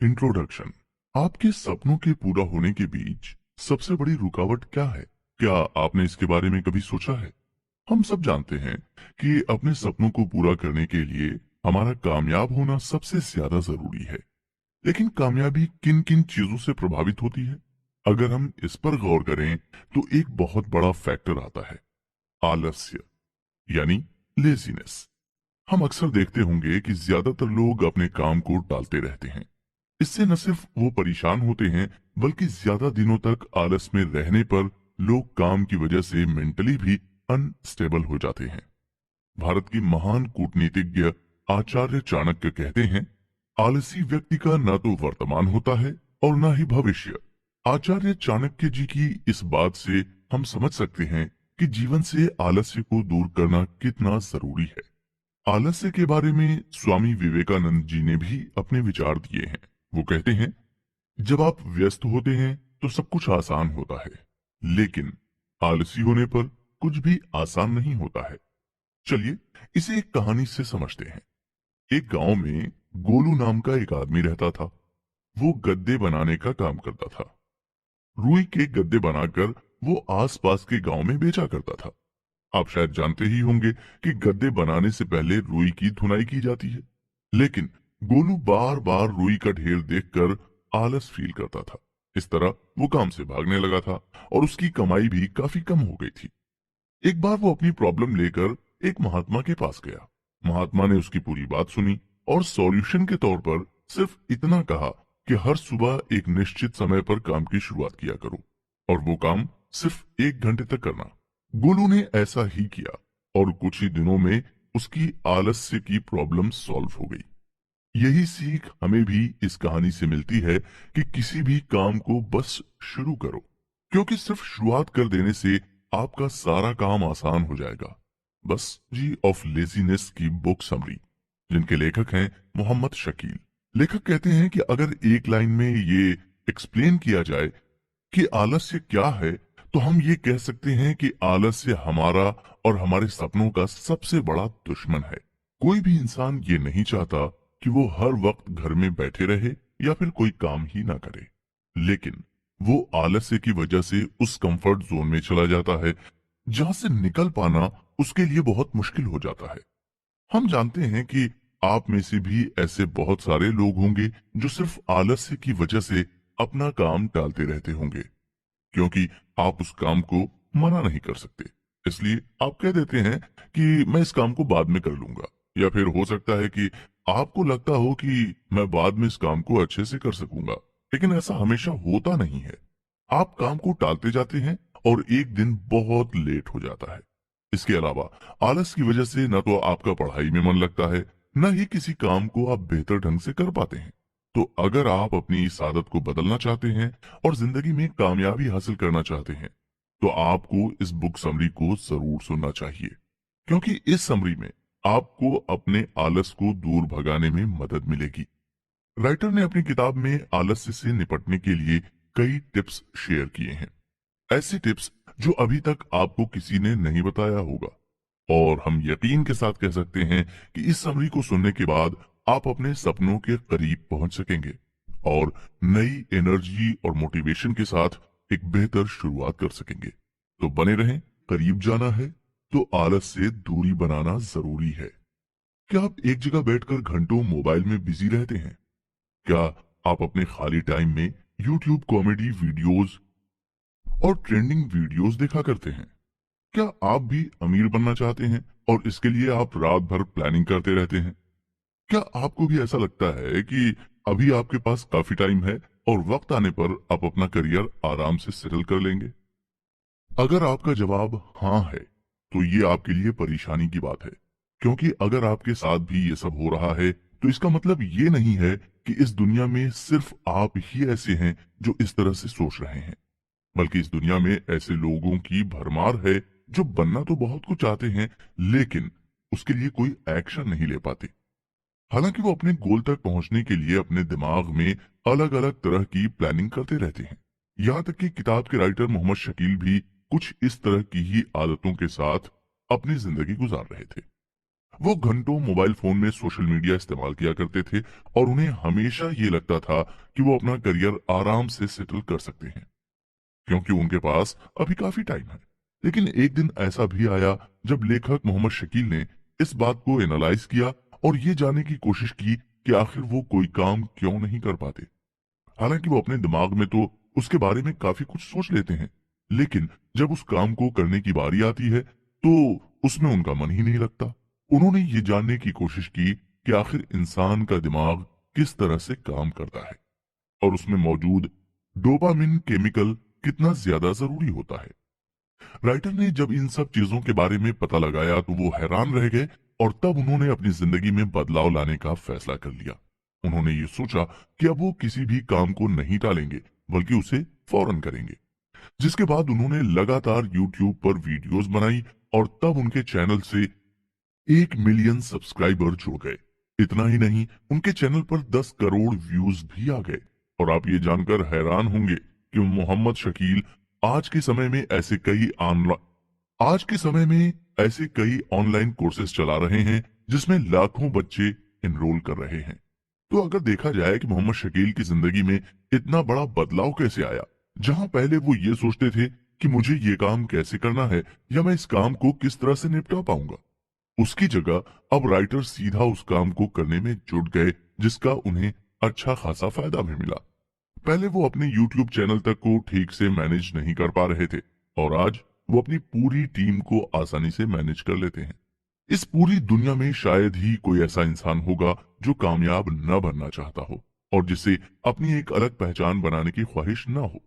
Introduction. आपके सपनों के पूरा होने के बीच सबसे बड़ी रुकावट क्या है? क्या आपने इसके बारे में कभी सोचा है? हम सब जानते हैं कि अपने सपनों को पूरा करने के लिए हमारा कामयाब होना सबसे ज्यादा जरूरी है। लेकिन कामयाबी किन किन चीजों से प्रभावित होती है? अगर हम इस पर गौर करें तो एक बहुत बड़ा फैक्टर आता है, आलस्य, यानी लेजीनेस। हम अक्सर देखते होंगे कि ज्यादातर लोग अपने काम को टालते रहते हैं। इससे न सिर्फ वो परेशान होते हैं, बल्कि ज्यादा दिनों तक आलस में रहने पर लोग काम की वजह से मेंटली भी अनस्टेबल हो जाते हैं। भारत की महान कूटनीतिज्ञ आचार्य चाणक्य कहते हैं, आलसी व्यक्ति का न तो वर्तमान होता है और न ही भविष्य। आचार्य चाणक्य जी की इस बात से हम समझ सकते हैं कि जीवन से आलस्य को दूर करना कितना जरूरी है। आलस्य के बारे में स्वामी विवेकानंद जी ने भी अपने विचार दिए हैं। वो कहते हैं, जब आप व्यस्त होते हैं तो सब कुछ आसान होता है, लेकिन आलसी होने पर कुछ भी आसान नहीं होता है। चलिए इसे एक कहानी से समझते हैं। एक गांव में गोलू नाम का एक आदमी रहता था। वो गद्दे बनाने का काम करता था। रुई के गद्दे बनाकर वो आसपास के गांव में बेचा करता था। आप शायद जानते ही होंगे कि गद्दे बनाने से पहले रुई की धुनाई की जाती है। लेकिन गोलू बार बार रुई का ढेर देखकर आलस फील करता था। इस तरह वो काम से भागने लगा था और उसकी कमाई भी काफी कम हो गई थी। एक बार वो अपनी प्रॉब्लम लेकर एक महात्मा के पास गया। महात्मा ने उसकी पूरी बात सुनी और सॉल्यूशन के तौर पर सिर्फ इतना कहा कि हर सुबह एक निश्चित समय पर काम की शुरुआत किया करो और वो काम सिर्फ 1 घंटे तक करना। गोलू ने ऐसा ही किया और कुछ ही दिनों में उसकी आलस्य की प्रॉब्लम सॉल्व हो गई। यही सीख हमें भी इस कहानी से मिलती है कि किसी भी काम को बस शुरू करो, क्योंकि सिर्फ शुरुआत कर देने से आपका सारा काम आसान हो जाएगा। बस जी ऑफ लेजीनेस की बुक समरी, जिनके लेखक हैं मोहम्मद शकील। लेखक कहते हैं कि अगर एक लाइन में ये एक्सप्लेन किया जाए कि आलस्य क्या है, तो हम ये कह सकते हैं कि आलस्य हमारा और हमारे सपनों का सबसे बड़ा दुश्मन है। कोई भी इंसान ये नहीं चाहता कि वो हर वक्त घर में बैठे रहे या फिर कोई काम ही ना करे। लेकिन वो आलस्य की वजह से उस कंफर्ट जोन में चला जाता है जहां से निकल पाना उसके लिए बहुत मुश्किल हो जाता है। हम जानते हैं कि आप में से भी ऐसे बहुत सारे लोग होंगे जो सिर्फ आलस्य की वजह से अपना काम टालते रहते होंगे, क्योंकि आप उस काम को मना नहीं कर सकते। इसलिए आप कह देते हैं कि मैं इस काम को बाद में कर लूंगा, या फिर हो सकता है कि आपको लगता हो कि मैं बाद में इस काम को अच्छे से कर सकूंगा, लेकिन ऐसा हमेशा होता नहीं है। आप काम को टालते जाते हैं और एक दिन बहुत लेट हो जाता है। इसके अलावा आलस की वजह से न तो आपका पढ़ाई में मन लगता है, न ही किसी काम को आप बेहतर ढंग से कर पाते हैं। तो अगर आप अपनी इस आदत को बदलना चाहते हैं और जिंदगी में कामयाबी हासिल करना चाहते हैं, तो आपको इस बुक समरी को जरूर सुनना चाहिए, क्योंकि इस समरी में आपको अपने आलस को दूर भगाने में मदद मिलेगी। राइटर ने अपनी किताब में आलस्य से निपटने के लिए कई टिप्स शेयर किए हैं, ऐसे टिप्स जो अभी तक आपको किसी ने नहीं बताया होगा। और हम यकीन के साथ कह सकते हैं कि इस समरी को सुनने के बाद आप अपने सपनों के करीब पहुंच सकेंगे और नई एनर्जी और मोटिवेशन के साथ एक बेहतर शुरुआत कर सकेंगे। तो बने रहें, करीब जाना है तो आलस से दूरी बनाना जरूरी है। क्या आप एक जगह बैठकर घंटों मोबाइल में बिजी रहते हैं? क्या आप अपने खाली टाइम में यूट्यूब कॉमेडी वीडियोस और ट्रेंडिंग वीडियोस देखा करते हैं? क्या आप भी अमीर बनना चाहते हैं और इसके लिए आप रात भर प्लानिंग करते रहते हैं? क्या आपको भी ऐसा लगता है कि अभी आपके पास काफी टाइम है और वक्त आने पर आप अपना करियर आराम से सेटल कर लेंगे? अगर आपका जवाब हाँ है, तो ये आपके लिए परेशानी की बात है, क्योंकि अगर आपके साथ भी ये सब हो रहा है, तो इसका मतलब ये नहीं है कि इस दुनिया में सिर्फ आप ही ऐसे हैं जो इस तरह से सोच रहे हैं, बल्कि इस दुनिया में ऐसे लोगों की भरमार है जो बनना तो बहुत कुछ चाहते हैं, लेकिन उसके लिए कोई एक्शन नहीं ले पाते। हालांकि वो अपने गोल तक पहुंचने के लिए अपने दिमाग में अलग अलग तरह की प्लानिंग करते रहते हैं। यहाँ तक कि किताब के राइटर मोहम्मद शकील भी कुछ इस तरह की ही आदतों के साथ अपनी जिंदगी गुजार रहे थे। वो घंटों मोबाइल फोन में सोशल मीडिया इस्तेमाल किया करते थे और उन्हें हमेशा ये लगता था कि वो अपना करियर आराम से सेटल कर सकते हैं क्योंकि उनके पास अभी काफी टाइम है। लेकिन एक दिन ऐसा भी आया जब लेखक मोहम्मद शकील ने इस बात को एनालाइज किया और ये जानने की कोशिश की कि आखिर वो कोई काम क्यों नहीं कर पाते। हालांकि वो अपने दिमाग में तो उसके बारे में काफी कुछ सोच लेते हैं, लेकिन जब उस काम को करने की बारी आती है तो उसमें उनका मन ही नहीं लगता। उन्होंने ये जानने की कोशिश की कि आखिर इंसान का दिमाग किस तरह से काम करता है और उसमें मौजूद डोपामिन केमिकल कितना ज्यादा जरूरी होता है। राइटर ने जब इन सब चीजों के बारे में पता लगाया तो वो हैरान रह गए और तब उन्होंने अपनी जिंदगी में बदलाव लाने का फैसला कर लिया। उन्होंने ये सोचा कि अब वो किसी भी काम को नहीं टालेंगे बल्कि उसे फौरन करेंगे। जिसके बाद उन्होंने लगातार यूट्यूब पर वीडियोस बनाई और तब उनके चैनल से 1 मिलियन सब्सक्राइबर जुड़ गए। इतना ही नहीं, उनके चैनल पर 10 करोड़ व्यूज भी आ गए। और आप ये जानकर हैरान होंगे कि मोहम्मद शकील आज के समय में ऐसे कई ऑनलाइन आज के समय में ऐसे कई ऑनलाइन कोर्सेज चला रहे हैं जिसमें लाखों बच्चे एनरोल कर रहे हैं। तो अगर देखा जाए कि मोहम्मद शकील की जिंदगी में इतना बड़ा बदलाव कैसे आया, जहां पहले वो ये सोचते थे कि मुझे ये काम कैसे करना है या मैं इस काम को किस तरह से निपटा पाऊंगा, उसकी जगह अब राइटर सीधा उस काम को करने में जुट गए जिसका उन्हें अच्छा खासा फायदा भी मिला। पहले वो अपने YouTube चैनल तक को ठीक से मैनेज नहीं कर पा रहे थे और आज वो अपनी पूरी टीम को आसानी से मैनेज कर लेते हैं। इस पूरी दुनिया में शायद ही कोई ऐसा इंसान होगा जो कामयाब न बनना चाहता हो और जिसे अपनी एक अलग पहचान बनाने की ख्वाहिश न हो।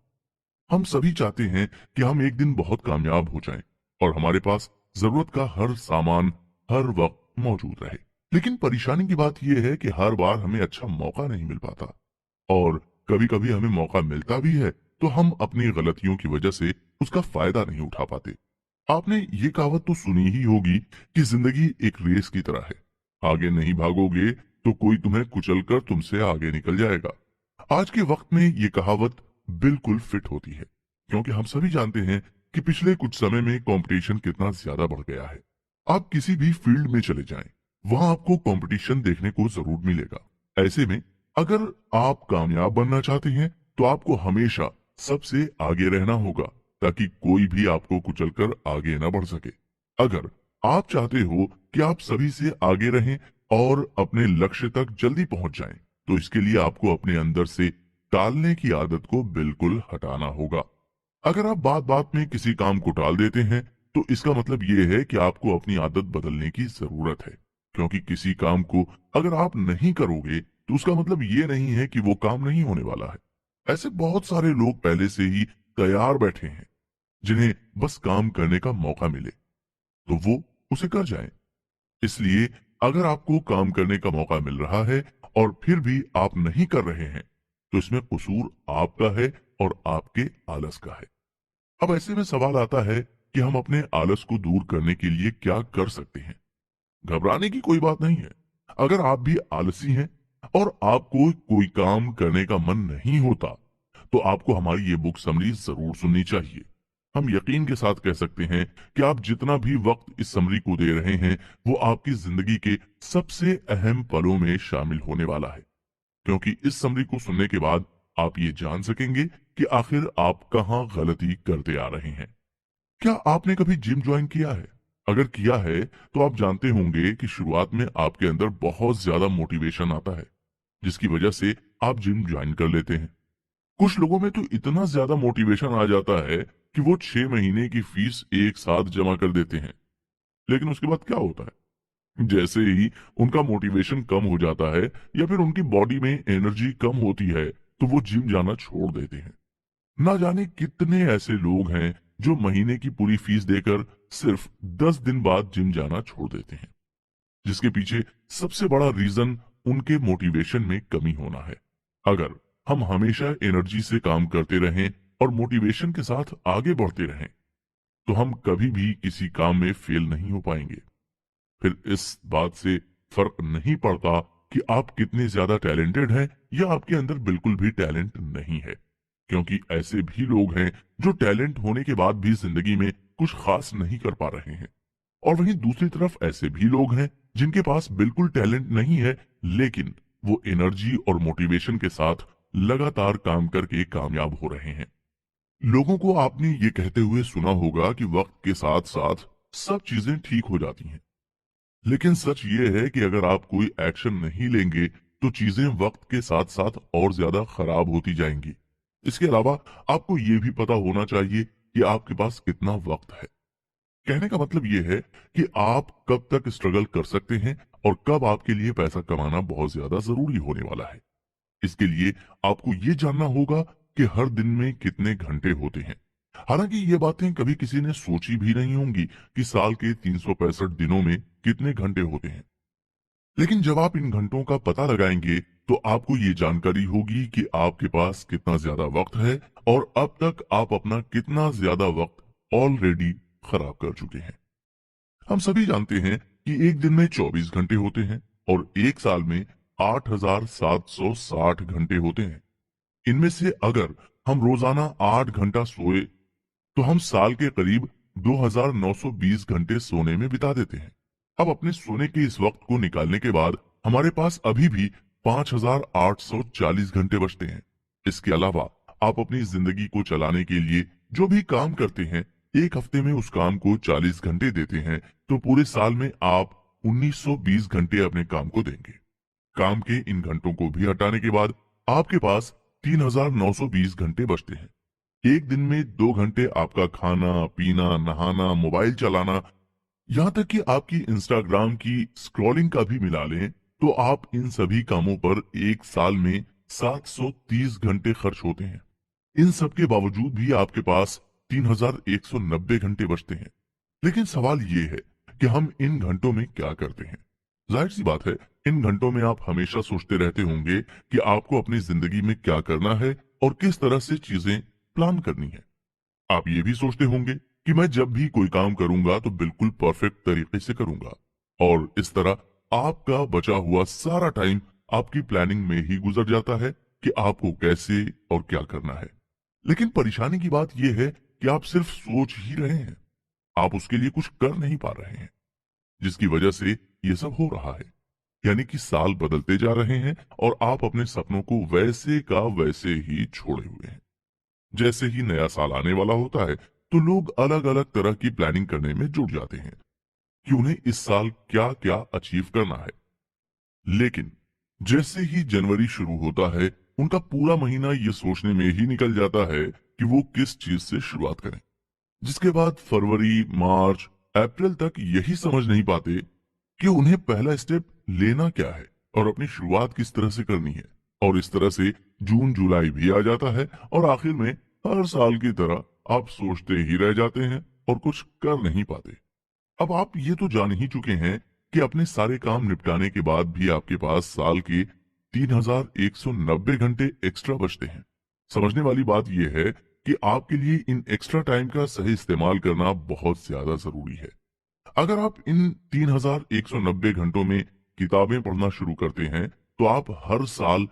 हम सभी चाहते हैं कि हम एक दिन बहुत कामयाब हो जाएं और हमारे पास जरूरत का हर सामान हर वक्त मौजूद रहे। लेकिन परेशानी की बात यह है कि हर बार हमें अच्छा मौका नहीं मिल पाता और कभी कभी हमें मौका मिलता भी है तो हम अपनी गलतियों की वजह से उसका फायदा नहीं उठा पाते। आपने ये कहावत तो सुनी ही होगी कि जिंदगी एक रेस की तरह है, आगे नहीं भागोगे तो कोई तुम्हें कुचलकर तुमसे आगे निकल जाएगा। आज के वक्त में ये कहावत बिल्कुल फिट होती है क्योंकि हम सभी जानते हैं कि पिछले कुछ समय में कंपटीशन कितना ज्यादा बढ़ गया है। आप किसी भी फील्ड में चले जाएं, वहां आपको कंपटीशन देखने को जरूर मिलेगा। ऐसे में अगर आप कामयाब बनना चाहते हैं तो आपको हमेशा सबसे आगे रहना होगा ताकि कोई भी आपको कुचलकर आगे ना बढ़ सके। अगर आप चाहते हो कि आप सभी से आगे रहें और अपने लक्ष्य तक जल्दी पहुंच जाएं, तो इसके लिए आपको अपने अंदर से टालने की आदत को बिल्कुल हटाना होगा। अगर आप बात बात में किसी काम को टाल देते हैं तो इसका मतलब ये है कि आपको अपनी आदत बदलने की जरूरत है, क्योंकि किसी काम को अगर आप नहीं करोगे तो उसका मतलब ये नहीं है कि वो काम नहीं होने वाला है। ऐसे बहुत सारे लोग पहले से ही तैयार बैठे हैं जिन्हें बस काम करने का मौका मिले तो वो उसे कर जाएं। इसलिए अगर आपको काम करने का मौका मिल रहा है और फिर भी आप नहीं कर रहे हैं तो इसमें कसूर आपका है और आपके आलस का है। अब ऐसे में सवाल आता है कि हम अपने आलस को दूर करने के लिए क्या कर सकते हैं। घबराने की कोई बात नहीं है। अगर आप भी आलसी हैं और आपको कोई काम करने का मन नहीं होता तो आपको हमारी ये बुक समरी जरूर सुननी चाहिए। हम यकीन के साथ कह सकते हैं कि आप जितना भी वक्त इस समरी को दे रहे हैं वो आपकी जिंदगी के सबसे अहम पलों में शामिल होने वाला है, क्योंकि इस समरी को सुनने के बाद आप ये जान सकेंगे कि आखिर आप कहाँ गलती करते आ रहे हैं। क्या आपने कभी जिम ज्वाइन किया है? अगर किया है तो आप जानते होंगे कि शुरुआत में आपके अंदर बहुत ज्यादा मोटिवेशन आता है जिसकी वजह से आप जिम ज्वाइन कर लेते हैं। कुछ लोगों में तो इतना ज्यादा मोटिवेशन आ जाता है कि वो 6 महीने की फीस एक साथ जमा कर देते हैं। लेकिन उसके बाद क्या होता है, जैसे ही उनका मोटिवेशन कम हो जाता है या फिर उनकी बॉडी में एनर्जी कम होती है तो वो जिम जाना छोड़ देते हैं। ना जाने कितने ऐसे लोग हैं जो महीने की पूरी फीस देकर सिर्फ 10 दिन बाद जिम जाना छोड़ देते हैं, जिसके पीछे सबसे बड़ा रीजन उनके मोटिवेशन में कमी होना है। अगर हम हमेशा एनर्जी से काम करते रहें और मोटिवेशन के साथ आगे बढ़ते रहें तो हम कभी भी किसी काम में फेल नहीं हो पाएंगे। फिर इस बात से फर्क नहीं पड़ता कि आप कितने ज्यादा टैलेंटेड हैं या आपके अंदर बिल्कुल भी टैलेंट नहीं है, क्योंकि ऐसे भी लोग हैं जो टैलेंट होने के बाद भी जिंदगी में कुछ खास नहीं कर पा रहे हैं और वहीं दूसरी तरफ ऐसे भी लोग हैं जिनके पास बिल्कुल टैलेंट नहीं है, लेकिन वो एनर्जी और मोटिवेशन के साथ लगातार काम करके कामयाब हो रहे हैं। लोगों को आपने ये कहते हुए सुना होगा कि वक्त के साथ साथ सब चीजें ठीक हो जाती हैं, लेकिन सच ये है कि अगर आप कोई एक्शन नहीं लेंगे तो चीजें वक्त के साथ साथ और ज्यादा खराब होती जाएंगी। इसके अलावा आपको ये भी पता होना चाहिए कि आपके पास कितना वक्त है। कहने का मतलब ये है कि आप कब तक स्ट्रगल कर सकते हैं और कब आपके लिए पैसा कमाना बहुत ज्यादा जरूरी होने वाला है। इसके लिए आपको ये जानना होगा कि हर दिन में कितने घंटे होते हैं। हालांकि ये बातें कभी किसी ने सोची भी नहीं होंगी कि साल के 365 दिनों में कितने घंटे होते हैं। लेकिन जब आप इन घंटों का पता लगाएंगे तो आपको ये जानकारी होगी कि आपके पास कितना ज्यादा वक्त है और अब तक आप अपना कितना ज्यादा वक्त ऑलरेडी खराब कर चुके हैं। हम सभी जानते हैं कि एक दिन में 24 घंटे होते हैं और एक साल में 8,760 घंटे होते हैं। इनमें से अगर हम रोजाना 8 घंटा सोए तो हम साल के करीब 2,920 घंटे सोने में बिता देते हैं। अब अपने सोने के इस वक्त को निकालने के बाद हमारे पास अभी भी 5,840 घंटे बचते हैं। इसके अलावा आप अपनी जिंदगी को चलाने के लिए जो भी काम करते हैं, एक हफ्ते में उस काम को 40 घंटे देते हैं, तो पूरे साल में आप 1920 घंटे अपने काम को देंगे। काम के इन घंटों को भी हटाने के बाद आपके पास 3,920 घंटे बचते हैं। एक दिन में 2 घंटे आपका खाना पीना, नहाना, मोबाइल चलाना, यहाँ तक कि आपकी इंस्टाग्राम की स्क्रॉलिंग का भी मिला लें तो आप इन सभी कामों पर एक साल में 730 घंटे खर्च होते हैं। इन सब के बावजूद भी आपके पास 3,190 घंटे बचते हैं। लेकिन सवाल ये है कि हम इन घंटों में क्या करते हैं। जाहिर सी बात है, इन घंटों में आप हमेशा सोचते रहते होंगे कि आपको अपनी जिंदगी में क्या करना है और किस तरह से चीजें प्लान करनी है। आप ये भी सोचते होंगे कि मैं जब भी कोई काम करूंगा तो बिल्कुल परफेक्ट तरीके से करूंगा, और इस तरह आपका बचा हुआ सारा टाइम आपकी प्लानिंग में ही गुजर जाता है कि आपको कैसे और क्या करना है। लेकिन परेशानी की बात यह है कि आप सिर्फ सोच ही रहे हैं, आप उसके लिए कुछ कर नहीं पा रहे हैं, जिसकी वजह से ये सब हो रहा है। यानी कि साल बदलते जा रहे हैं और आप अपने सपनों को वैसे का वैसे ही छोड़े हुए हैं। जैसे ही नया साल आने वाला होता है तो लोग अलग अलग तरह की प्लानिंग करने में जुट जाते हैं कि उन्हें इस साल क्या क्या अचीव करना है। लेकिन जैसे ही जनवरी शुरू होता है उनका पूरा महीना ये सोचने में ही निकल जाता है कि वो किस चीज से शुरुआत करें, जिसके बाद फरवरी, मार्च, अप्रैल तक यही समझ नहीं पाते कि उन्हें पहला स्टेप लेना क्या है और अपनी शुरुआत किस तरह से करनी है। और इस तरह से जून जुलाई भी आ जाता है और आखिर में हर साल की तरह आप सोचते ही रह जाते हैं और कुछ कर नहीं पाते। अब आप ये तो जान ही चुके हैं कि अपने सारे काम निपटाने के बाद भी आपके पास साल के 3,190 घंटे एक्स्ट्रा बचते हैं। समझने वाली बात यह है कि आपके लिए इन एक्स्ट्रा टाइम का सही इस्तेमाल करना बहुत ज्यादा जरूरी है। अगर आप इन 3,190 घंटों में किताबें पढ़ना शुरू करते हैं तो आप हर साल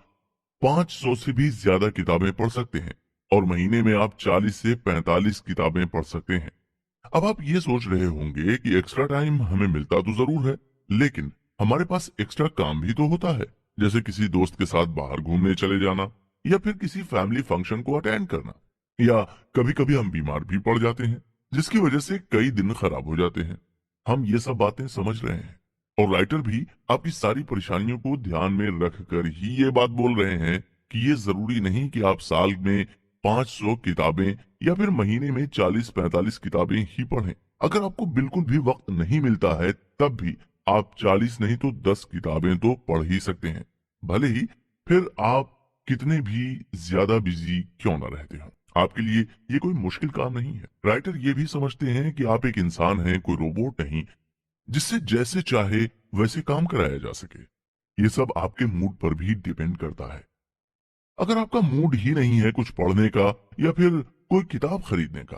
500 से भी ज्यादा किताबें पढ़ सकते हैं और महीने में आप 40 से 45 किताबें पढ़ सकते हैं। अब आप ये सोच रहे होंगे कि एक्स्ट्रा टाइम हमें मिलता तो जरूर है, लेकिन हमारे पास एक्स्ट्रा काम भी तो होता है, जैसे किसी दोस्त के साथ बाहर घूमने चले जाना या फिर किसी फैमिली फंक्शन को अटेंड करना, या कभी कभी हम बीमार भी पड़ जाते हैं जिसकी वजह से कई दिन खराब हो जाते हैं। हम ये सब बातें समझ रहे हैं और राइटर भी आपकी सारी परेशानियों को ध्यान में रखकर ही ये बात बोल रहे हैं कि ये जरूरी नहीं कि आप साल में 500 किताबें या फिर महीने में 40-45 किताबें ही पढ़ें। अगर आपको बिल्कुल भी वक्त नहीं मिलता है तब भी आप 40 नहीं तो 10 किताबें तो पढ़ ही सकते हैं, भले ही फिर आप कितने भी ज्यादा बिजी क्यों ना रहते हो। आपके लिए ये कोई मुश्किल काम नहीं है। राइटर ये भी समझते हैं कि आप एक इंसान हैं, कोई रोबोट नहीं जिससे जैसे चाहे वैसे काम कराया जा सके। ये सब आपके मूड पर भी डिपेंड करता है। अगर आपका मूड ही नहीं है कुछ पढ़ने का या फिर कोई किताब खरीदने का,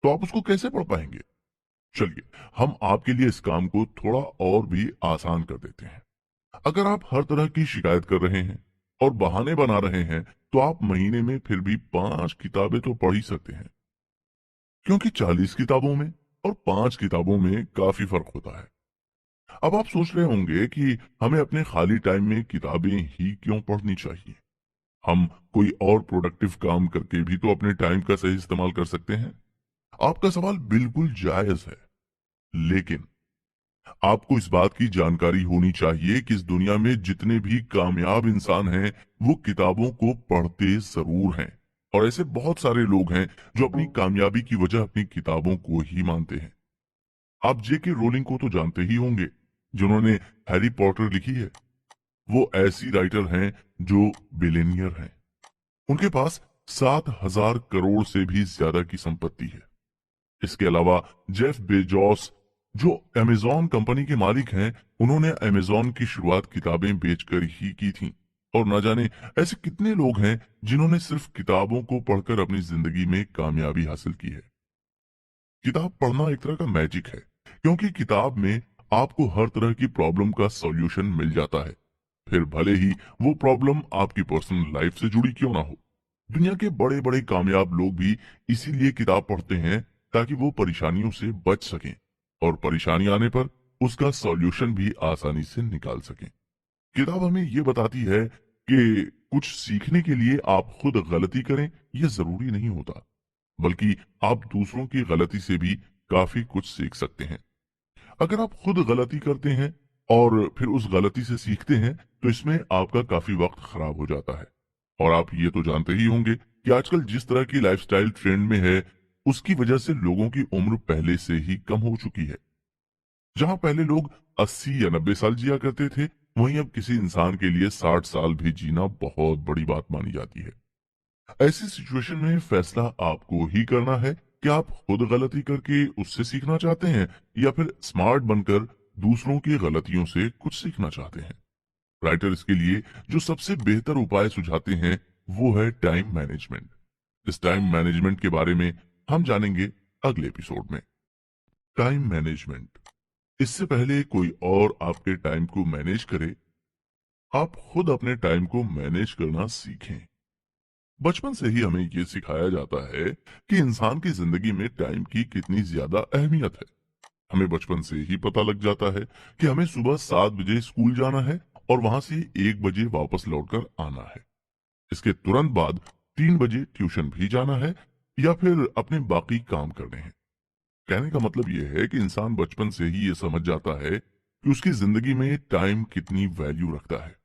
तो आप उसको कैसे पढ़ पाएंगे। चलिए, हम आपके लिए इस काम को थोड़ा और भी आसान कर देते हैं। अगर आप हर तरह की शिकायत कर रहे हैं और बहाने बना रहे हैं तो आप महीने में फिर भी 5 किताबें तो पढ़ ही सकते हैं, क्योंकि 40 किताबों में और 5 किताबों में काफी फर्क होता है। अब आप सोच रहे होंगे कि हमें अपने खाली टाइम में किताबें ही क्यों पढ़नी चाहिए। हम कोई और प्रोडक्टिव काम करके भी तो अपने टाइम का सही इस्तेमाल कर सकते हैं। आपका सवाल बिल्कुल जायज है, लेकिन आपको इस बात की जानकारी होनी चाहिए कि इस दुनिया में जितने भी कामयाब इंसान हैं, वो किताबों को पढ़ते जरूर हैं। और ऐसे बहुत सारे लोग हैं जो अपनी कामयाबी की वजह अपनी किताबों को ही मानते हैं। आप जेके रोलिंग को तो जानते ही होंगे, जिन्होंने हैरी पॉटर लिखी है। वो ऐसी राइटर हैं जो बिलियनियर हैं। उनके पास 7,000 करोड़ से भी ज्यादा की संपत्ति है। इसके अलावा जेफ बेजोस, जो अमेजॉन कंपनी के मालिक हैं, उन्होंने अमेजॉन की शुरुआत किताबें बेचकर ही की थी। और न जाने ऐसे कितने लोग हैं जिन्होंने सिर्फ किताबों को पढ़कर अपनी जिंदगी में कामयाबी हासिल की है। किताब पढ़ना एक तरह का मैजिक है, क्योंकि किताब में आपको हर तरह की प्रॉब्लम का सॉल्यूशन मिल जाता है, फिर भले ही वो प्रॉब्लम आपकी पर्सनल लाइफ से जुड़ी क्यों ना हो। दुनिया के बड़े बड़े कामयाब लोग भी इसीलिए किताब पढ़ते हैं, ताकि वो परेशानियों से बच सकें और परेशानी आने पर उसका सॉल्यूशन भी आसानी से निकाल सकें। किताब हमें ये बताती है कि कुछ सीखने के लिए आप खुद गलती करें, ये जरूरी नहीं होता, बल्कि आप दूसरों की गलती से भी काफी कुछ सीख सकते हैं। अगर आप खुद गलती करते हैं और फिर उस गलती से सीखते हैं, तो इसमें आपका काफी वक्त खराब हो जाता है। और आप ये तो जानते ही होंगे कि आजकल जिस तरह की लाइफस्टाइल ट्रेंड में है, उसकी वजह से लोगों की उम्र पहले से ही कम हो चुकी है। जहां पहले लोग 80 या 90 साल जिया करते थे, वहीं अब किसी इंसान के लिए 60 साल भी जीना बहुत बड़ी बात मानी जाती है। ऐसी सिचुएशन में फैसला आपको ही करना है कि आप खुद गलती करके उससे सीखना चाहते हैं, या फिर स्मार्ट बनकर दूसरों की गलतियों से कुछ सीखना चाहते हैं। राइटर इसके लिए जो सबसे बेहतर उपाय सुझाते हैं, वो है टाइम मैनेजमेंट। इस टाइम मैनेजमेंट के बारे में हम जानेंगे अगले एपिसोड में। Time management. इससे पहले कोई और आपके टाइम को मैनेज करे, आप खुद अपने टाइम को मैनेज करना सीखें। बचपन से ही हमें ये सिखाया जाता है कि इंसान की जिंदगी में टाइम की कितनी ज्यादा अहमियत है। हमें बचपन से ही पता लग जाता है कि हमें सुबह 7 बजे स्कूल जाना है और वहां से 1 बजे वापस लौटकर आना है। इसके तुरंत बाद 3 बजे ट्यूशन भी जाना है, या फिर अपने बाकी काम करने हैं। कहने का मतलब यह है कि इंसान बचपन से ही ये समझ जाता है कि उसकी जिंदगी में टाइम कितनी वैल्यू रखता है।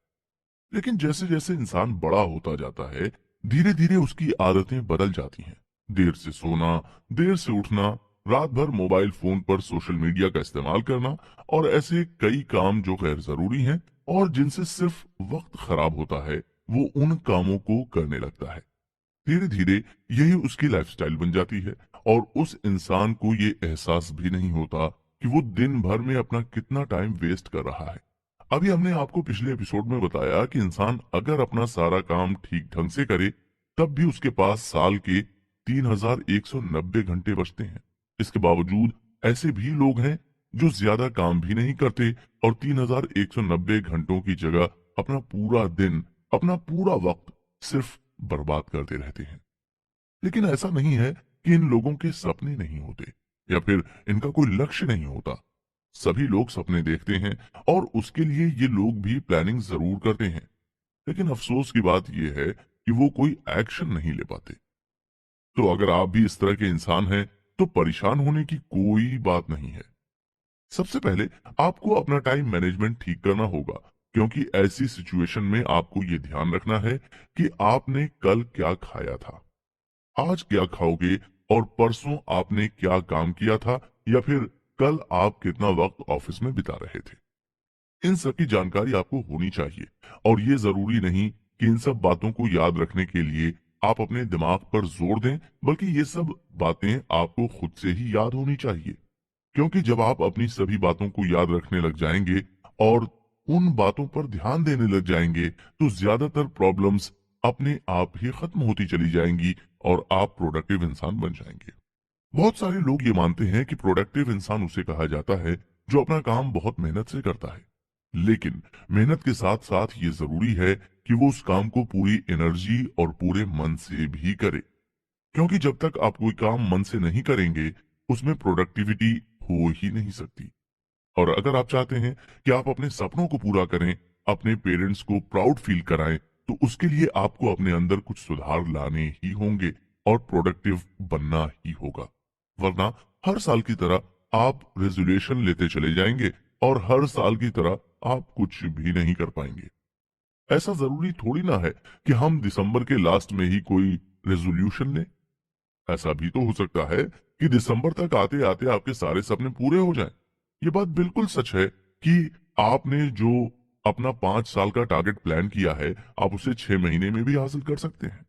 लेकिन जैसे जैसे इंसान बड़ा होता जाता है, धीरे धीरे उसकी आदतें बदल जाती हैं। देर से सोना, देर से उठना, रात भर मोबाइल फोन पर सोशल मीडिया का इस्तेमाल करना, और ऐसे कई काम जो गैर जरूरी हैं और जिनसे सिर्फ वक्त खराब होता है, वो उन कामों को करने लगता है। धीरे धीरे यही उसकी लाइफस्टाइल बन जाती है, और उस इंसान को ये एहसास भी नहीं होता कि वो दिन भर में अपना कितना टाइम वेस्ट कर रहा है। अभी हमने आपको पिछले एपिसोड में बताया कि इंसान अगर अपना सारा काम ठीक ढंग से करे, तब भी उसके पास साल के 3,190 घंटे बचते हैं। इसके बावजूद ऐसे भी लोग हैं जो ज्यादा काम भी नहीं करते और 3,190 घंटों की जगह अपना पूरा दिन, अपना पूरा वक्त सिर्फ बर्बाद करते रहते हैं। लेकिन ऐसा नहीं है कि इन लोगों के सपने नहीं होते, या फिर इनका कोई लक्ष्य नहीं होता। सभी लोग सपने देखते हैं और उसके लिए ये लोग भी प्लानिंग जरूर करते हैं। लेकिन अफसोस की बात यह है कि वो कोई एक्शन नहीं ले पाते। तो अगर आप भी इस तरह के इंसान हैं, तो परेशान होने की कोई बात नहीं है। सबसे पहले आपको अपना टाइम मैनेजमेंट ठीक करना होगा, क्योंकि ऐसी सिचुएशन में आपको ये ध्यान रखना है कि आपने कल क्या खाया था, आज क्या खाओगे, और परसों आपने क्या काम किया था, या फिर कल आप कितना वक्त ऑफिस में बिता रहे थे। इन सब की जानकारी आपको होनी चाहिए। और ये जरूरी नहीं कि इन सब बातों को याद रखने के लिए आप अपने दिमाग पर जोर दें, बल्कि ये सब बातें आपको खुद से ही याद होनी चाहिए। क्योंकि जब आप अपनी सभी बातों को याद रखने लग जाएंगे और उन बातों पर ध्यान देने लग जाएंगे, तो ज्यादातर प्रॉब्लम्स अपने आप ही खत्म होती चली जाएंगी और आप प्रोडक्टिव इंसान बन जाएंगे। बहुत सारे लोग ये मानते हैं कि प्रोडक्टिव इंसान उसे कहा जाता है जो अपना काम बहुत मेहनत से करता है। लेकिन मेहनत के साथ साथ ये जरूरी है कि वो उस काम को पूरी एनर्जी और पूरे मन से भी करे। क्योंकि जब तक आप कोई काम मन से नहीं करेंगे, उसमें प्रोडक्टिविटी हो ही नहीं सकती। और अगर आप चाहते हैं कि आप अपने सपनों को पूरा करें, अपने पेरेंट्स को प्राउड फील कराएं, तो उसके लिए आपको अपने अंदर कुछ सुधार लाने ही होंगे और प्रोडक्टिव बनना ही होगा। वरना हर साल की तरह आप रेजोल्यूशन लेते चले जाएंगे और हर साल की तरह आप कुछ भी नहीं कर पाएंगे। ऐसा जरूरी थोड़ी ना है कि हम दिसंबर के लास्ट में ही कोई रेजोल्यूशन लें। ऐसा भी तो हो सकता है कि दिसंबर तक आते आते आपके सारे सपने पूरे हो जाएं। ये बात बिल्कुल सच है कि आपने जो अपना 5 साल का टारगेट प्लान किया है, आप उसे 6 महीने में भी हासिल कर सकते हैं।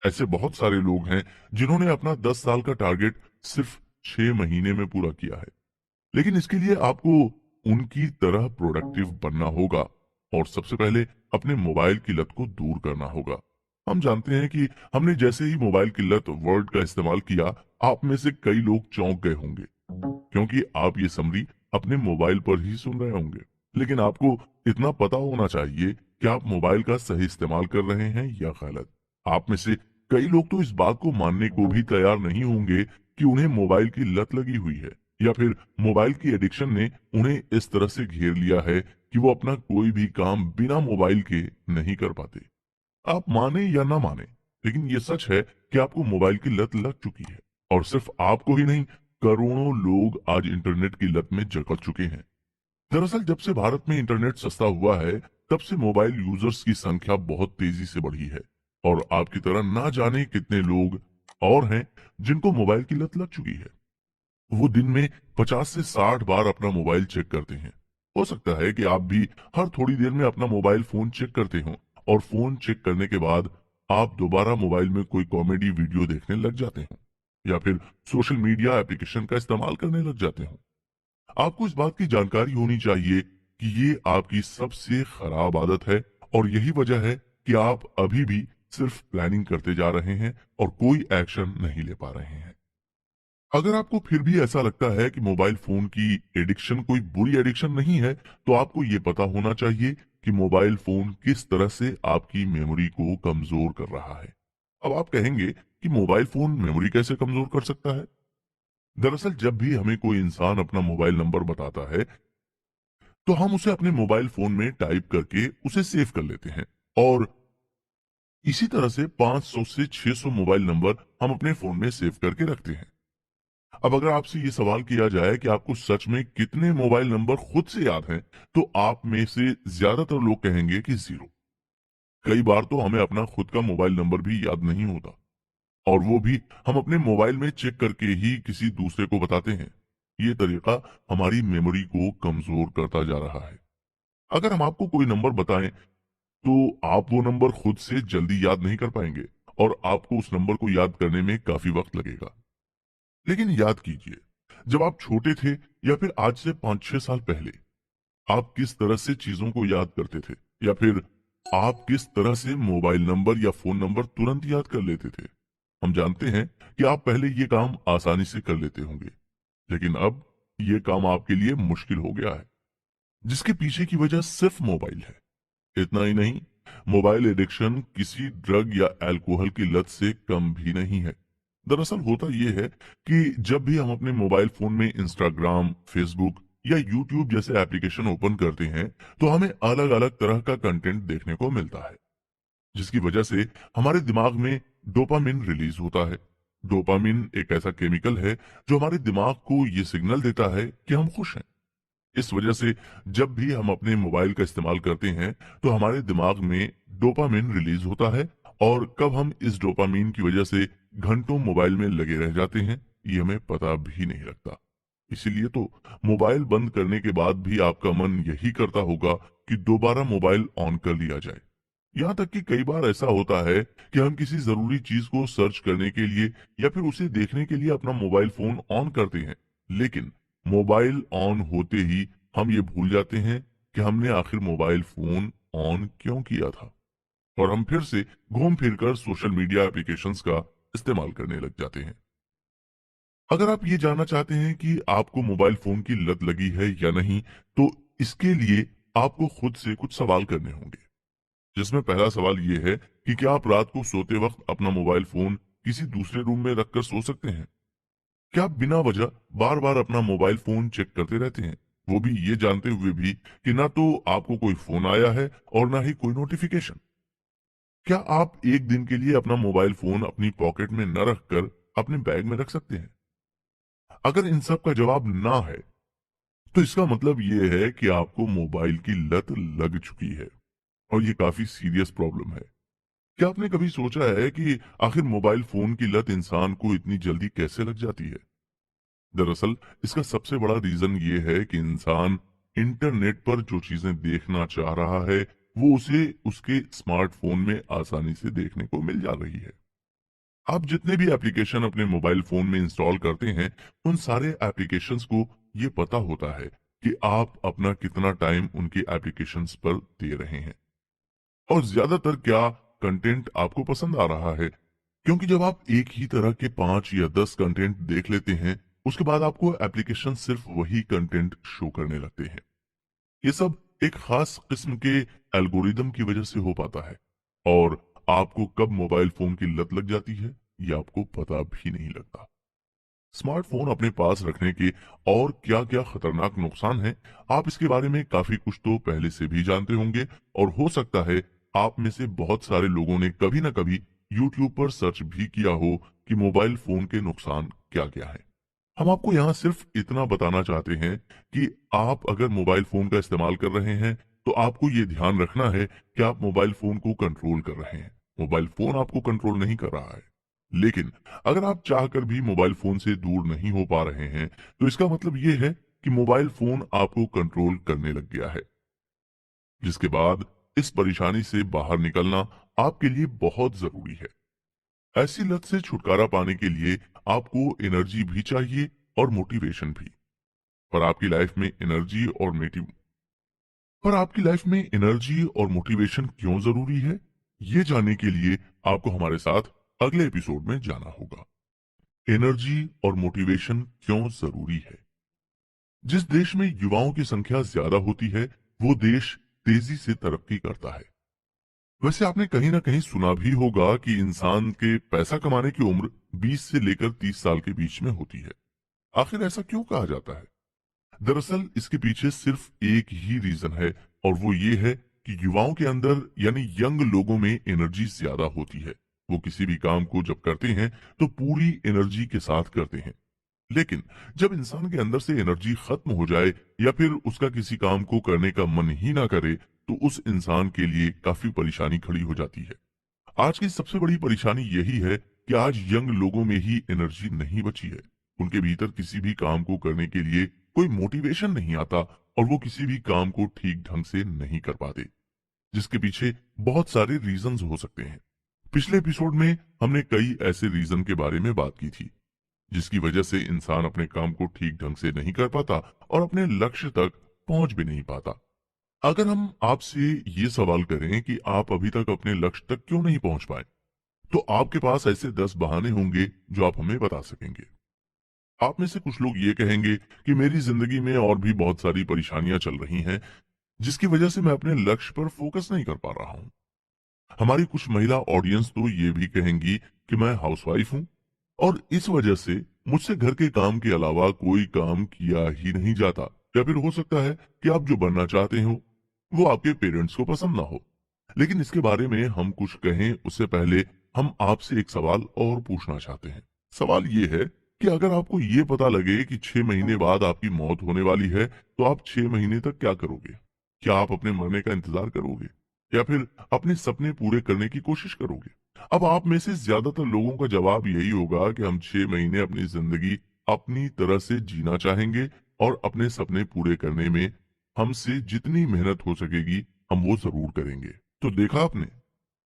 ऐसे बहुत सारे लोग हैं जिन्होंने अपना 10 साल का टारगेट सिर्फ 6 महीने में पूरा किया है। लेकिन इसके लिए आपको उनकी तरह प्रोडक्टिव बनना होगा और सबसे पहले अपने मोबाइल की लत को दूर करना होगा। हम जानते हैं कि हमने जैसे ही मोबाइल की लत वर्ड का इस्तेमाल किया, आप में से कई लोग चौंक गए होंगे, क्योंकि आप ये समरी अपने मोबाइल पर ही सुन रहे होंगे। लेकिन आपको इतना पता होना चाहिए कि आप मोबाइल का सही इस्तेमाल कर रहे हैं या गलत। आप में से कई लोग तो इस बात को मानने को भी तैयार नहीं होंगे कि उन्हें मोबाइल की लत लगी हुई है, या फिर मोबाइल की एडिक्शन ने उन्हें इस तरह से घेर लिया है कि वो अपना कोई भी काम बिना मोबाइल के नहीं कर पाते। आप माने या ना माने, लेकिन ये सच है कि आपको मोबाइल की लत लग चुकी है। और सिर्फ आपको ही नहीं, करोड़ों लोग आज इंटरनेट की लत में जकड़ चुके हैं। दरअसल जब से भारत में इंटरनेट सस्ता हुआ है, तब से मोबाइल यूजर्स की संख्या बहुत तेजी से बढ़ी है। और आपकी तरह ना जाने कितने लोग और हैं जिनको मोबाइल की लत लग चुकी है। वो दिन में 50 से 60 बार अपना मोबाइल चेक करते हैं। हो सकता है कि आप भी हर थोड़ी देर में अपना मोबाइल फोन चेक करते हो और फोन चेक करने के बाद आप दोबारा मोबाइल में कोई कॉमेडी वीडियो देखने लग जाते हो या फिर सोशल मीडिया एप्लीकेशन का इस्तेमाल करने लग जाते हो। आपको इस बात की जानकारी होनी चाहिए कि ये आपकी सबसे खराब आदत है और यही वजह है कि आप अभी भी सिर्फ प्लानिंग करते जा रहे हैं और कोई एक्शन नहीं ले पा रहे हैं। अगर आपको फिर भी ऐसा लगता है कि मोबाइल फोन की एडिक्शन कोई बुरी एडिक्शन नहीं है, तो आपको ये पता होना चाहिए कि मोबाइल फोन किस तरह से आपकी मेमोरी को कमजोर कर रहा है। अब आप कहेंगे कि मोबाइल फोन मेमोरी कैसे कमजोर कर सकता है? दरअसल जब भी हमें कोई इंसान अपना मोबाइल नंबर बताता है, तो हम उसे अपने मोबाइल फोन में टाइप करके उसे सेव कर लेते हैं और इसी तरह से 500 से 600 मोबाइल नंबर हम अपने फोन में सेव करके रखते हैं। अब अगर आपसे ये सवाल किया जाए कि आपको सच में कितने मोबाइल नंबर खुद से याद हैं, तो आप में से ज्यादातर लोग कहेंगे कि 0। कई बार तो हमें अपना खुद का मोबाइल नंबर भी याद नहीं होता, और वो भी हम अपने मोबाइल में चेक करके ही किसी दूसरे को बताते हैं। ये तरीका हमारी मेमोरी को कमजोर करता जा रहा है। अगर हम आपको कोई नंबर बताएं, तो आप वो नंबर खुद से जल्दी याद नहीं कर पाएंगे और आपको उस नंबर को याद करने में काफी वक्त लगेगा। लेकिन याद कीजिए, जब आप छोटे थे या फिर आज से 5-6 साल पहले, आप किस तरह से चीजों को याद करते थे, या फिर आप किस तरह से मोबाइल नंबर या फोन नंबर तुरंत याद कर लेते थे। हम जानते हैं कि आप पहले ये काम आसानी से कर लेते होंगे, लेकिन अब ये काम आपके लिए मुश्किल हो गया है, जिसके पीछे की वजह सिर्फ मोबाइल है। इतना ही नहीं, मोबाइल एडिक्शन किसी ड्रग या अल्कोहल की लत से कम भी नहीं है। दरअसल होता यह है कि जब भी हम अपने मोबाइल फोन में इंस्टाग्राम, फेसबुक या यूट्यूब जैसे एप्लीकेशन ओपन करते हैं, तो हमें अलग अलग तरह का कंटेंट देखने को मिलता है, जिसकी वजह से हमारे दिमाग में डोपामिन रिलीज होता है। डोपामिन एक ऐसा केमिकल है जो हमारे दिमाग को ये सिग्नल देता है कि हम खुश हैं। इस वजह से जब भी हम अपने मोबाइल का इस्तेमाल करते हैं, तो हमारे दिमाग में डोपामिन रिलीज होता है, और कब हम इस डोपामिन की वजह से घंटों मोबाइल में लगे रह जाते हैं, ये हमें पता भी नहीं लगता। इसीलिए तो मोबाइल बंद करने के बाद भी आपका मन यही करता होगा कि दोबारा मोबाइल ऑन कर लिया जाए। यहाँ तक कि कई बार ऐसा होता है कि हम किसी जरूरी चीज को सर्च करने के लिए या फिर उसे देखने के लिए अपना मोबाइल फोन ऑन करते हैं, लेकिन मोबाइल ऑन होते ही हम ये भूल जाते हैं कि हमने आखिर मोबाइल फोन ऑन क्यों किया था, और हम फिर से घूम फिरकर सोशल मीडिया एप्लीकेशंस का इस्तेमाल करने लग जाते हैं। अगर आप ये जानना चाहते हैं कि आपको मोबाइल फोन की लत लगी है या नहीं, तो इसके लिए आपको खुद से कुछ सवाल करने होंगे, जिसमें पहला सवाल ये है कि क्या आप रात को सोते वक्त अपना मोबाइल फोन किसी दूसरे रूम में रखकर सो सकते हैं? क्या आप बिना वजह बार बार अपना मोबाइल फोन चेक करते रहते हैं, वो भी ये जानते हुए भी कि ना तो आपको कोई फोन आया है और ना ही कोई नोटिफिकेशन। क्या आप एक दिन के लिए अपना मोबाइल फोन अपनी पॉकेट में न रखकर अपने बैग में रख सकते हैं? अगर इन सब का जवाब ना है, तो इसका मतलब ये है कि आपको मोबाइल की लत लग चुकी है और ये काफी सीरियस प्रॉब्लम है। क्या आपने कभी सोचा है कि आखिर मोबाइल फोन की लत इंसान को इतनी जल्दी कैसे लग जाती है? दरअसल इसका सबसे बड़ा रीजन ये है कि इंसान इंटरनेट पर जो चीजें देखना चाह रहा है, वो उसे उसके स्मार्टफोन में आसानी से देखने को मिल जा रही है। आप जितने भी एप्लीकेशन अपने मोबाइल फोन में इंस्टॉल करते हैं, उन सारे एप्लीकेशंस को ये पता होता है कि आप अपना कितना टाइम उनके एप्लीकेशंस पर दे रहे हैं और ज्यादातर क्या कंटेंट आपको पसंद आ रहा है। क्योंकि जब आप एक ही तरह के 5 या 10 कंटेंट देख लेते हैं, उसके बाद आपको एप्लीकेशन सिर्फ वही कंटेंट शो करने लगते हैं। ये सब एक खास किस्म के एल्गोरिदम की वजह से हो पाता है और आपको कब मोबाइल फोन की लत लग जाती है, ये आपको पता भी नहीं लगता। स्मार्टफोन अपने पास रखने के और क्या क्या खतरनाक नुकसान हैं, आप इसके बारे में काफी कुछ तो पहले से भी जानते होंगे और हो सकता है आप में से बहुत सारे लोगों ने कभी ना कभी यूट्यूब पर सर्च भी किया हो कि मोबाइल फोन के नुकसान क्या क्या है। हम आपको यहाँ सिर्फ इतना बताना चाहते हैं कि आप अगर मोबाइल फोन का इस्तेमाल कर रहे हैं, तो आपको ये ध्यान रखना है कि आप मोबाइल फोन को कंट्रोल कर रहे हैं। मोबाइल फोन आपको कंट्रोल नहीं कर रहा है। लेकिन अगर आप चाहकर भी मोबाइल फोन से दूर नहीं हो पा रहे हैं, तो इसका मतलब ये है कि मोबाइल फोन आपको कंट्रोल करने लग गया है, जिसके बाद इस परेशानी से बाहर निकलना आपके लिए बहुत जरूरी है। ऐसी लत से छुटकारा पाने के लिए आपको एनर्जी भी चाहिए और मोटिवेशन भी। पर आपकी लाइफ में एनर्जी और मोटिव पर आपकी लाइफ में एनर्जी और मोटिवेशन क्यों जरूरी है, ये जानने के लिए आपको हमारे साथ अगले एपिसोड में जाना होगा। एनर्जी और मोटिवेशन क्यों जरूरी है? जिस देश में युवाओं की संख्या ज्यादा होती है, वो देश तेजी से तरक्की करता है। वैसे आपने कहीं ना कहीं सुना भी होगा कि इंसान के पैसा कमाने की उम्र 20 से लेकर 30 साल के बीच में होती है। आखिर ऐसा क्यों कहा जाता है? दरअसल इसके पीछे सिर्फ एक ही रीजन है और वो ये है कि युवाओं के अंदर यानी यंग लोगों में एनर्जी ज्यादा होती है। वो किसी भी काम को जब करते हैं तो पूरी एनर्जी के साथ करते हैं। लेकिन जब इंसान के अंदर से एनर्जी खत्म हो जाए या फिर उसका किसी काम को करने का मन ही ना करे, तो उस इंसान के लिए काफी परेशानी खड़ी हो जाती है। आज की सबसे बड़ी परेशानी यही है कि आज यंग लोगों में ही एनर्जी नहीं बची है। उनके भीतर किसी भी काम को करने के लिए कोई मोटिवेशन नहीं आता और वो किसी भी काम को ठीक ढंग से नहीं कर पाते, जिसके पीछे बहुत सारे रीजंस हो सकते हैं। पिछले एपिसोड में हमने कई ऐसे रीजन के बारे में बात की थी, जिसकी वजह से इंसान अपने काम को ठीक ढंग से नहीं कर पाता और अपने लक्ष्य तक पहुंच भी नहीं पाता। अगर हम आपसे ये सवाल करें कि आप अभी तक अपने लक्ष्य तक क्यों नहीं पहुंच पाए, तो आपके पास ऐसे 10 बहाने होंगे जो आप हमें बता सकेंगे। आप में से कुछ लोग ये कहेंगे कि मेरी जिंदगी में और भी बहुत सारी परेशानियां चल रही हैं, जिसकी वजह से मैं अपने लक्ष्य पर फोकस नहीं कर पा रहा हूं। हमारी कुछ महिला ऑडियंस तो ये भी कहेंगी कि मैं हाउसवाइफ हूं और इस वजह से मुझसे घर के काम के अलावा कोई काम किया ही नहीं जाता। या फिर हो सकता है कि आप जो बनना चाहते हो वो आपके पेरेंट्स को पसंद ना हो। लेकिन इसके बारे में हम कुछ कहें उससे पहले हम आपसे एक सवाल और पूछना चाहते हैं। सवाल ये है कि अगर आपको ये पता लगे कि 6 महीने बाद आपकी मौत होने वाली है, तो आप 6 महीने तक क्या करोगे? क्या आप अपने मरने का इंतजार करोगे या फिर अपने सपने पूरे करने की कोशिश करोगे? अब आप में से ज्यादातर लोगों का जवाब यही होगा कि हम 6 महीने अपनी जिंदगी अपनी तरह से जीना चाहेंगे और अपने सपने पूरे करने में हमसे जितनी मेहनत हो सकेगी हम वो जरूर करेंगे। तो देखा आपने,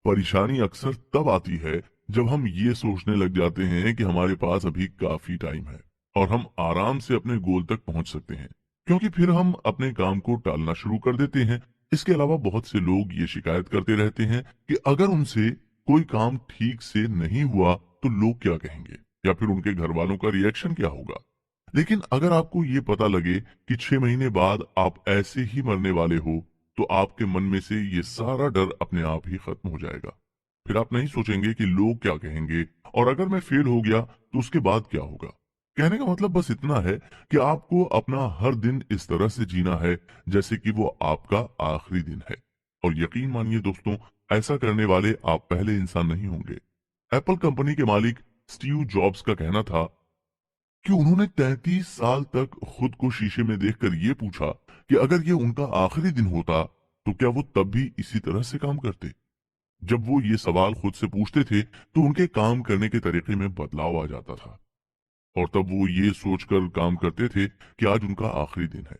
परेशानी अक्सर तब आती है जब हम ये सोचने लग जाते हैं कि हमारे पास अभी काफी टाइम है और हम आराम से अपने गोल तक पहुंच सकते हैं, क्योंकि फिर हम अपने काम को टालना शुरू कर देते हैं। इसके अलावा बहुत से लोग ये शिकायत करते रहते हैं कि अगर उनसे कोई काम ठीक से नहीं हुआ तो लोग क्या कहेंगे या फिर उनके घर वालों का रिएक्शन क्या होगा। लेकिन अगर आपको ये पता लगे कि 6 महीने बाद आप ऐसे ही मरने वाले हो, तो आपके मन में से ये सारा डर अपने आप ही खत्म हो जाएगा। फिर आप नहीं सोचेंगे कि लोग क्या कहेंगे और अगर मैं फेल हो गया तो उसके बाद क्या होगा। कहने का मतलब बस इतना है कि आपको अपना हर दिन इस तरह से जीना है जैसे कि वो आपका आखिरी दिन है। और यकीन मानिए दोस्तों, ऐसा करने वाले आप पहले इंसान नहीं होंगे। एप्पल कंपनी के मालिक स्टीव जॉब्स का कहना था कि उन्होंने 33 साल तक खुद को शीशे में देखकर ये पूछा कि अगर ये उनका आखिरी दिन होता तो क्या वो तब भी इसी तरह से काम करते। जब वो ये सवाल खुद से पूछते थे तो उनके काम करने के तरीके में बदलाव आ जाता था, और तब वो ये सोचकर काम करते थे कि आज उनका आखिरी दिन है।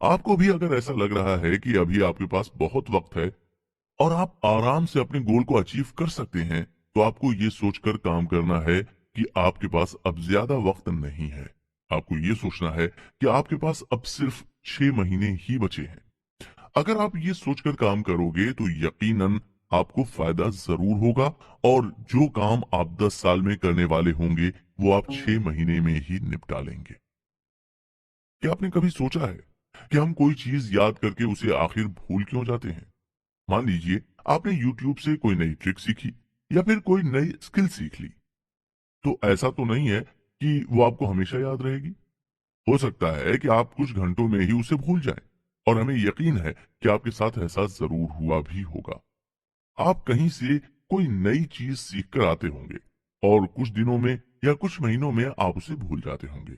आपको भी अगर ऐसा लग रहा है कि अभी आपके पास बहुत वक्त है और आप आराम से अपने गोल को अचीव कर सकते हैं, तो आपको ये सोचकर काम करना है कि आपके पास अब ज्यादा वक्त नहीं है। आपको ये सोचना है कि आपके पास अब सिर्फ 6 महीने ही बचे हैं। अगर आप ये सोचकर काम करोगे तो यकीनन आपको फायदा जरूर होगा, और जो काम आप 10 साल में करने वाले होंगे वो आप 6 महीने में ही निपटा लेंगे। क्या आपने कभी सोचा है कि हम कोई चीज याद करके उसे आखिर भूल क्यों जाते हैं? मान लीजिए आपने YouTube से कोई नई ट्रिक सीखी या फिर कोई नई स्किल सीख ली, तो ऐसा तो नहीं है कि वो आपको हमेशा याद रहेगी। हो सकता है कि आप कुछ घंटों में ही उसे भूल जाएं, और हमें यकीन है कि आपके साथ ऐसा जरूर हुआ भी होगा। आप कहीं से कोई नई चीज सीख कर आते होंगे और कुछ दिनों में या कुछ महीनों में आप उसे भूल जाते होंगे।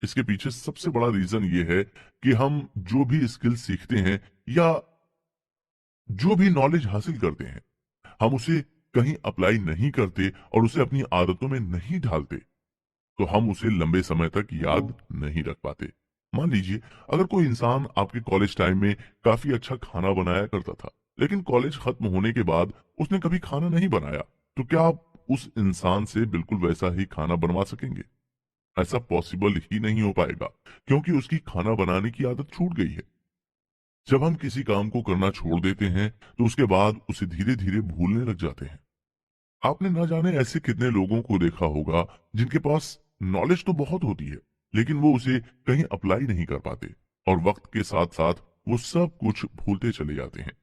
इसके पीछे सबसे बड़ा रीजन ये है कि हम जो भी स्किल सीखते हैं या जो भी नॉलेज हासिल करते हैं, हम उसे कहीं अप्लाई नहीं करते और उसे अपनी आदतों में नहीं ढालते, तो हम उसे लंबे समय तक याद नहीं रख पाते। मान लीजिए अगर कोई इंसान आपके कॉलेज टाइम में काफी अच्छा खाना बनाया करता था, लेकिन कॉलेज खत्म होने के बाद उसने कभी खाना नहीं बनाया, तो क्या आप उस इंसान से बिल्कुल वैसा ही खाना बनवा सकेंगे? ऐसा पॉसिबल ही नहीं हो पाएगा, क्योंकि उसकी खाना बनाने की आदत छूट गई है। जब हम किसी काम को करना छोड़ देते हैं तो उसके बाद उसे धीरे धीरे भूलने लग जाते हैं। आपने ना जाने ऐसे कितने लोगों को देखा होगा जिनके पास नॉलेज तो बहुत होती है, लेकिन वो उसे कहीं अप्लाई नहीं कर पाते, और वक्त के साथ साथ वो सब कुछ भूलते चले जाते हैं।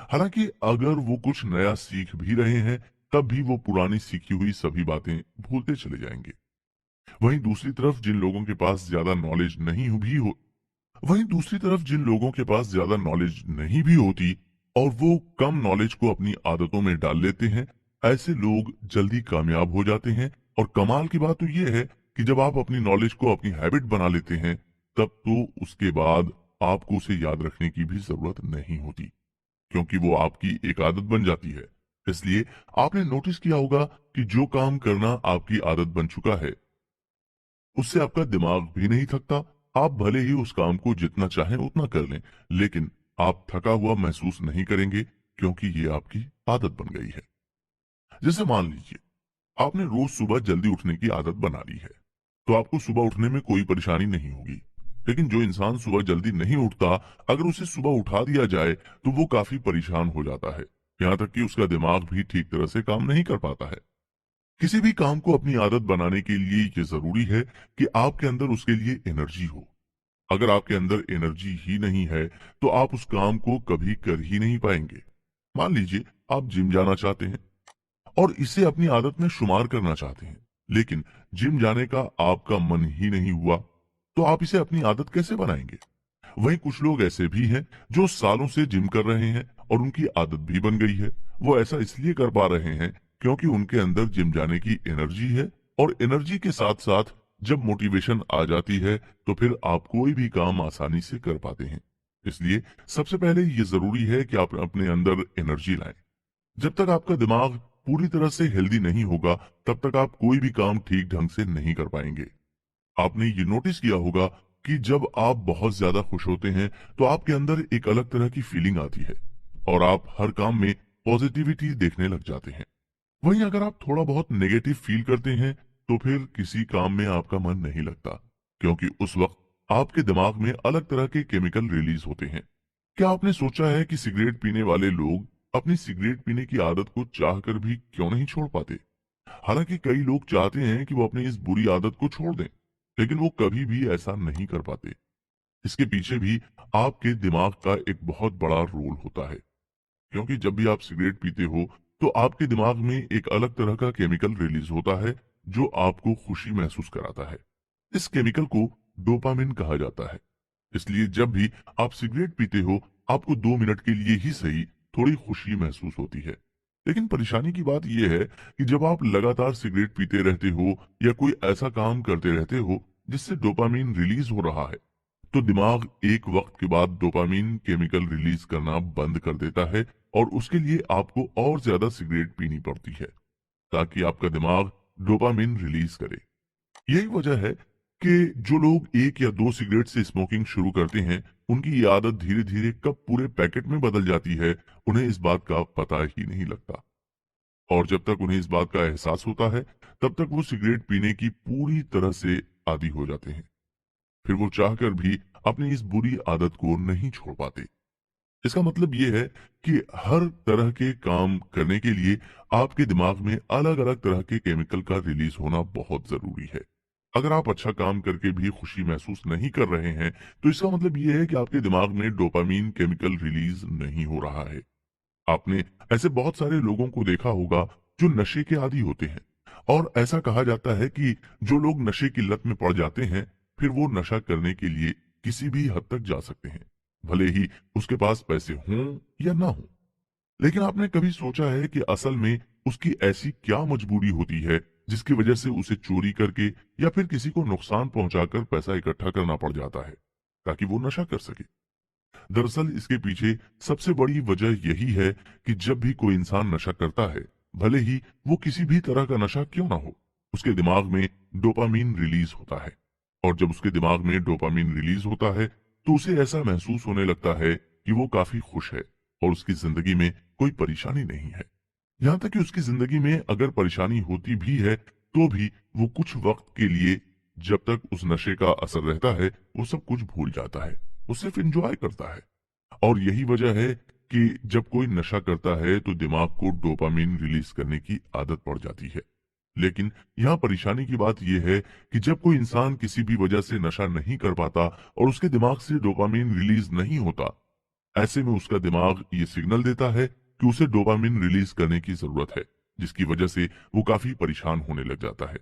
हालांकि अगर वो कुछ नया सीख भी रहे हैं, तब भी वो पुरानी सीखी हुई सभी बातें भूलते चले जाएंगे। वहीं दूसरी तरफ जिन लोगों के पास ज्यादा नॉलेज नहीं भी हो वहीं दूसरी तरफ जिन लोगों के पास ज्यादा नॉलेज नहीं भी होती और वो कम नॉलेज को अपनी आदतों में डाल लेते हैं, ऐसे लोग जल्दी कामयाब हो जाते हैं। और कमाल की बात तो ये है कि जब आप अपनी नॉलेज को अपनी हैबिट बना लेते हैं, तब तो उसके बाद आपको उसे याद रखने की भी जरूरत नहीं होती, क्योंकि वो आपकी एक आदत बन जाती है। इसलिए आपने नोटिस किया होगा कि जो काम करना आपकी आदत बन चुका है, उससे आपका दिमाग भी नहीं थकता। आप भले ही उस काम को जितना चाहें उतना कर लें, लेकिन आप थका हुआ महसूस नहीं करेंगे, क्योंकि ये आपकी आदत बन गई है। जैसे मान लीजिए आपने रोज सुबह जल्दी उठने की आदत बना ली है, तो आपको सुबह उठने में कोई परेशानी नहीं होगी। लेकिन जो इंसान सुबह जल्दी नहीं उठता, अगर उसे सुबह उठा दिया जाए तो वो काफी परेशान हो जाता है। यहाँ तक कि उसका दिमाग भी ठीक तरह से काम नहीं कर पाता है। किसी भी काम को अपनी आदत बनाने के लिए ये जरूरी है कि आपके अंदर उसके लिए एनर्जी हो। अगर आपके अंदर एनर्जी ही नहीं है तो आप उस काम को कभी कर ही नहीं पाएंगे। मान लीजिए आप जिम जाना चाहते हैं और इसे अपनी आदत में शुमार करना चाहते हैं, लेकिन जिम जाने का आपका मन ही नहीं हुआ, तो आप इसे अपनी आदत कैसे बनाएंगे? वहीं कुछ लोग ऐसे भी हैं जो सालों से जिम कर रहे हैं और उनकी आदत भी बन गई है। वो ऐसा इसलिए कर पा रहे हैं क्योंकि उनके अंदर जिम जाने की एनर्जी है, और एनर्जी के साथ साथ जब मोटिवेशन आ जाती है तो फिर आप कोई भी काम आसानी से कर पाते हैं। इसलिए सबसे पहले ये जरूरी है कि आप अपने अंदर एनर्जी लाएं। जब तक आपका दिमाग पूरी तरह से हेल्दी नहीं होगा, तब तक आप कोई भी काम ठीक ढंग से नहीं कर पाएंगे। आपने ये नोटिस किया होगा कि जब आप बहुत ज्यादा खुश होते हैं तो आपके अंदर एक अलग तरह की फीलिंग आती है और आप हर काम में पॉजिटिविटी देखने लग जाते हैं। वहीं अगर आप थोड़ा बहुत नेगेटिव फील करते हैं तो फिर किसी काम में आपका मन नहीं लगता, क्योंकि उस वक्त आपके दिमाग में अलग तरह के केमिकल रिलीज होते हैं। क्या आपने सोचा है कि सिगरेट पीने वाले लोग अपनी सिगरेट पीने की आदत को चाहकर भी क्यों नहीं छोड़ पाते? हालांकि कई लोग चाहते हैं कि वो अपनी इस बुरी आदत को छोड़ दें, लेकिन वो कभी भी ऐसा नहीं कर पाते। इसके पीछे भी आपके दिमाग का एक बहुत बड़ा रोल होता है, क्योंकि जब भी आप सिगरेट पीते हो तो आपके दिमाग में एक अलग तरह का केमिकल रिलीज होता है जो आपको खुशी महसूस कराता है। इस केमिकल को डोपामिन कहा जाता है। इसलिए जब भी आप सिगरेट पीते हो, आपको 2 मिनट के लिए ही सही थोड़ी खुशी महसूस होती है। लेकिन परेशानी की बात यह है कि जब आप लगातार सिगरेट पीते रहते हो या कोई ऐसा काम करते रहते हो जिससे डोपामिन रिलीज हो रहा है, तो दिमाग एक वक्त के बाद डोपामिन केमिकल रिलीज करना बंद कर देता है और उसके लिए आपको और ज्यादा सिगरेट पीनी पड़ती है ताकि आपका दिमाग डोपामिन रिलीज करे। यही वजह है कि जो लोग 1 या 2 सिगरेट से स्मोकिंग शुरू करते हैं, उनकी ये आदत धीरे धीरे कब पूरे पैकेट में बदल जाती है, उन्हें इस बात का पता ही नहीं लगता। और जब तक उन्हें इस बात का एहसास होता है, तब तक वो सिगरेट पीने की पूरी तरह से आदी हो जाते हैं। फिर वो चाहकर भी अपनी इस बुरी आदत को नहीं छोड़ पाते। इसका मतलब ये है कि हर तरह के काम करने के लिए आपके दिमाग में अलग अलग तरह के केमिकल का रिलीज होना बहुत जरूरी है। अगर आप अच्छा काम करके भी खुशी महसूस नहीं कर रहे हैं, तो इसका मतलब ये है कि आपके दिमाग में डोपामीन केमिकल रिलीज नहीं हो रहा है। आपने ऐसे बहुत सारे लोगों को देखा होगा जो नशे के आदी होते हैं, और ऐसा कहा जाता है कि जो लोग नशे की लत में पड़ जाते हैं, फिर वो नशा करने के लिए किसी भी हद तक जा सकते हैं, भले ही उसके पास पैसे हों या ना हो। लेकिन आपने कभी सोचा है कि असल में उसकी ऐसी क्या मजबूरी होती है जिसकी वजह से उसे चोरी करके या फिर किसी को नुकसान पहुंचाकर पैसा इकट्ठा करना पड़ जाता है ताकि वो नशा कर सके। दरअसल इसके पीछे सबसे बड़ी वजह यही है कि जब भी कोई इंसान नशा करता है, भले ही वो किसी भी तरह का नशा क्यों ना हो, उसके दिमाग में डोपामीन रिलीज होता है। और जब उसके दिमाग में डोपामीन रिलीज होता है, तो उसे ऐसा महसूस होने लगता है कि वो काफी खुश है और उसकी जिंदगी में कोई परेशानी नहीं है। यहाँ तक कि उसकी जिंदगी में अगर परेशानी होती भी है, तो भी वो कुछ वक्त के लिए, जब तक उस नशे का असर रहता है, वो सब कुछ भूल जाता है। वो सिर्फ एंजॉय करता है। और यही वजह है कि जब कोई नशा करता है तो दिमाग को डोपामिन रिलीज करने की आदत पड़ जाती है। लेकिन यहाँ परेशानी की बात यह है कि जब कोई इंसान किसी भी वजह से नशा नहीं कर पाता और उसके दिमाग से डोपामिन रिलीज नहीं होता, ऐसे में उसका दिमाग ये सिग्नल देता है कि उसे डोपामिन रिलीज करने की जरूरत है, जिसकी वजह से वो काफी परेशान होने लग जाता है।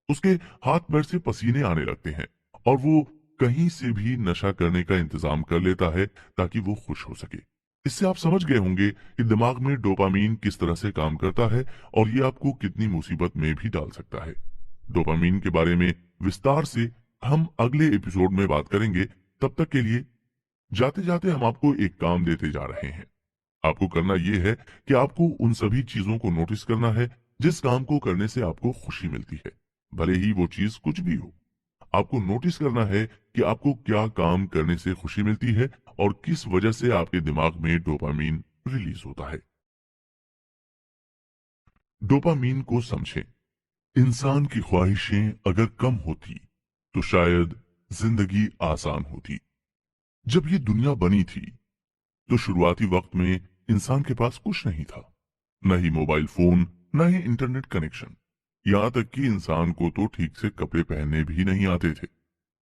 उसके हाथ पैर से पसीने आने लगते हैं और वो कहीं से भी नशा करने का इंतजाम कर लेता है ताकि वो खुश हो सके। इससे आप समझ गए होंगे कि दिमाग में डोपामीन किस तरह से काम करता है और ये आपको कितनी मुसीबत में भी डाल सकता है। डोपामीन के बारे में विस्तार से हम अगले एपिसोड में बात करेंगे। तब तक के लिए जाते जाते हम आपको एक काम देते जा रहे हैं। आपको करना यह है कि आपको उन सभी चीजों को नोटिस करना है जिस काम को करने से आपको खुशी मिलती है, भले ही वो चीज कुछ भी हो। आपको नोटिस करना है कि आपको क्या काम करने से खुशी मिलती है और किस वजह से आपके दिमाग में डोपामीन रिलीज होता है। डोपामीन को समझें। इंसान की ख्वाहिशें अगर कम होती तो शायद जिंदगी आसान होती। जब ये दुनिया बनी थी तो शुरुआती वक्त में इंसान के पास कुछ नहीं था, न ही मोबाइल फोन, न ही इंटरनेट कनेक्शन। यहाँ तक कि इंसान को तो ठीक से कपड़े पहनने भी नहीं आते थे।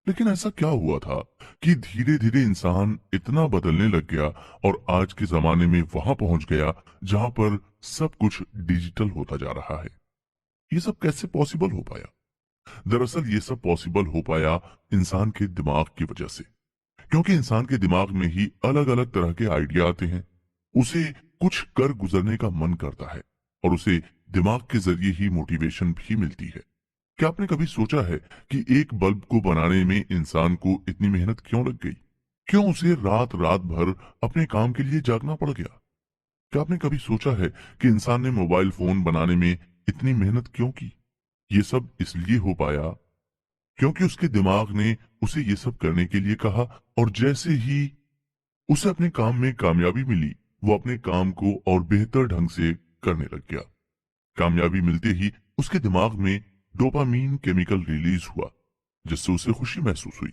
लेकिन ऐसा क्या हुआ था कि धीरे धीरे इंसान इतना बदलने लग गया और आज के जमाने में वहां पहुंच गया जहां पर सब कुछ डिजिटल होता जा रहा है। ये सब कैसे पॉसिबल हो पाया? दरअसल ये सब पॉसिबल हो पाया इंसान के दिमाग की वजह से, क्योंकि इंसान के दिमाग में ही अलग अलग तरह के आइडिया आते हैं। उसे कुछ कर गुजरने का मन करता है और उसे दिमाग के जरिए ही मोटिवेशन भी मिलती है। क्या आपने कभी सोचा है कि एक बल्ब को बनाने में इंसान को इतनी मेहनत क्यों लग गई? क्यों उसे रात रात भर अपने काम के लिए जागना पड़ गया? क्या आपने कभी सोचा है कि इंसान ने मोबाइल फोन बनाने में इतनी मेहनत क्यों की? ये सब इसलिए हो पाया क्योंकि उसके दिमाग ने उसे ये सब करने के लिए कहा, और जैसे ही उसे अपने काम में कामयाबी मिली, वो अपने काम को और बेहतर ढंग से करने लग गया। कामयाबी मिलते ही उसके दिमाग में डोपामीन केमिकल रिलीज हुआ, जिससे उसे खुशी महसूस हुई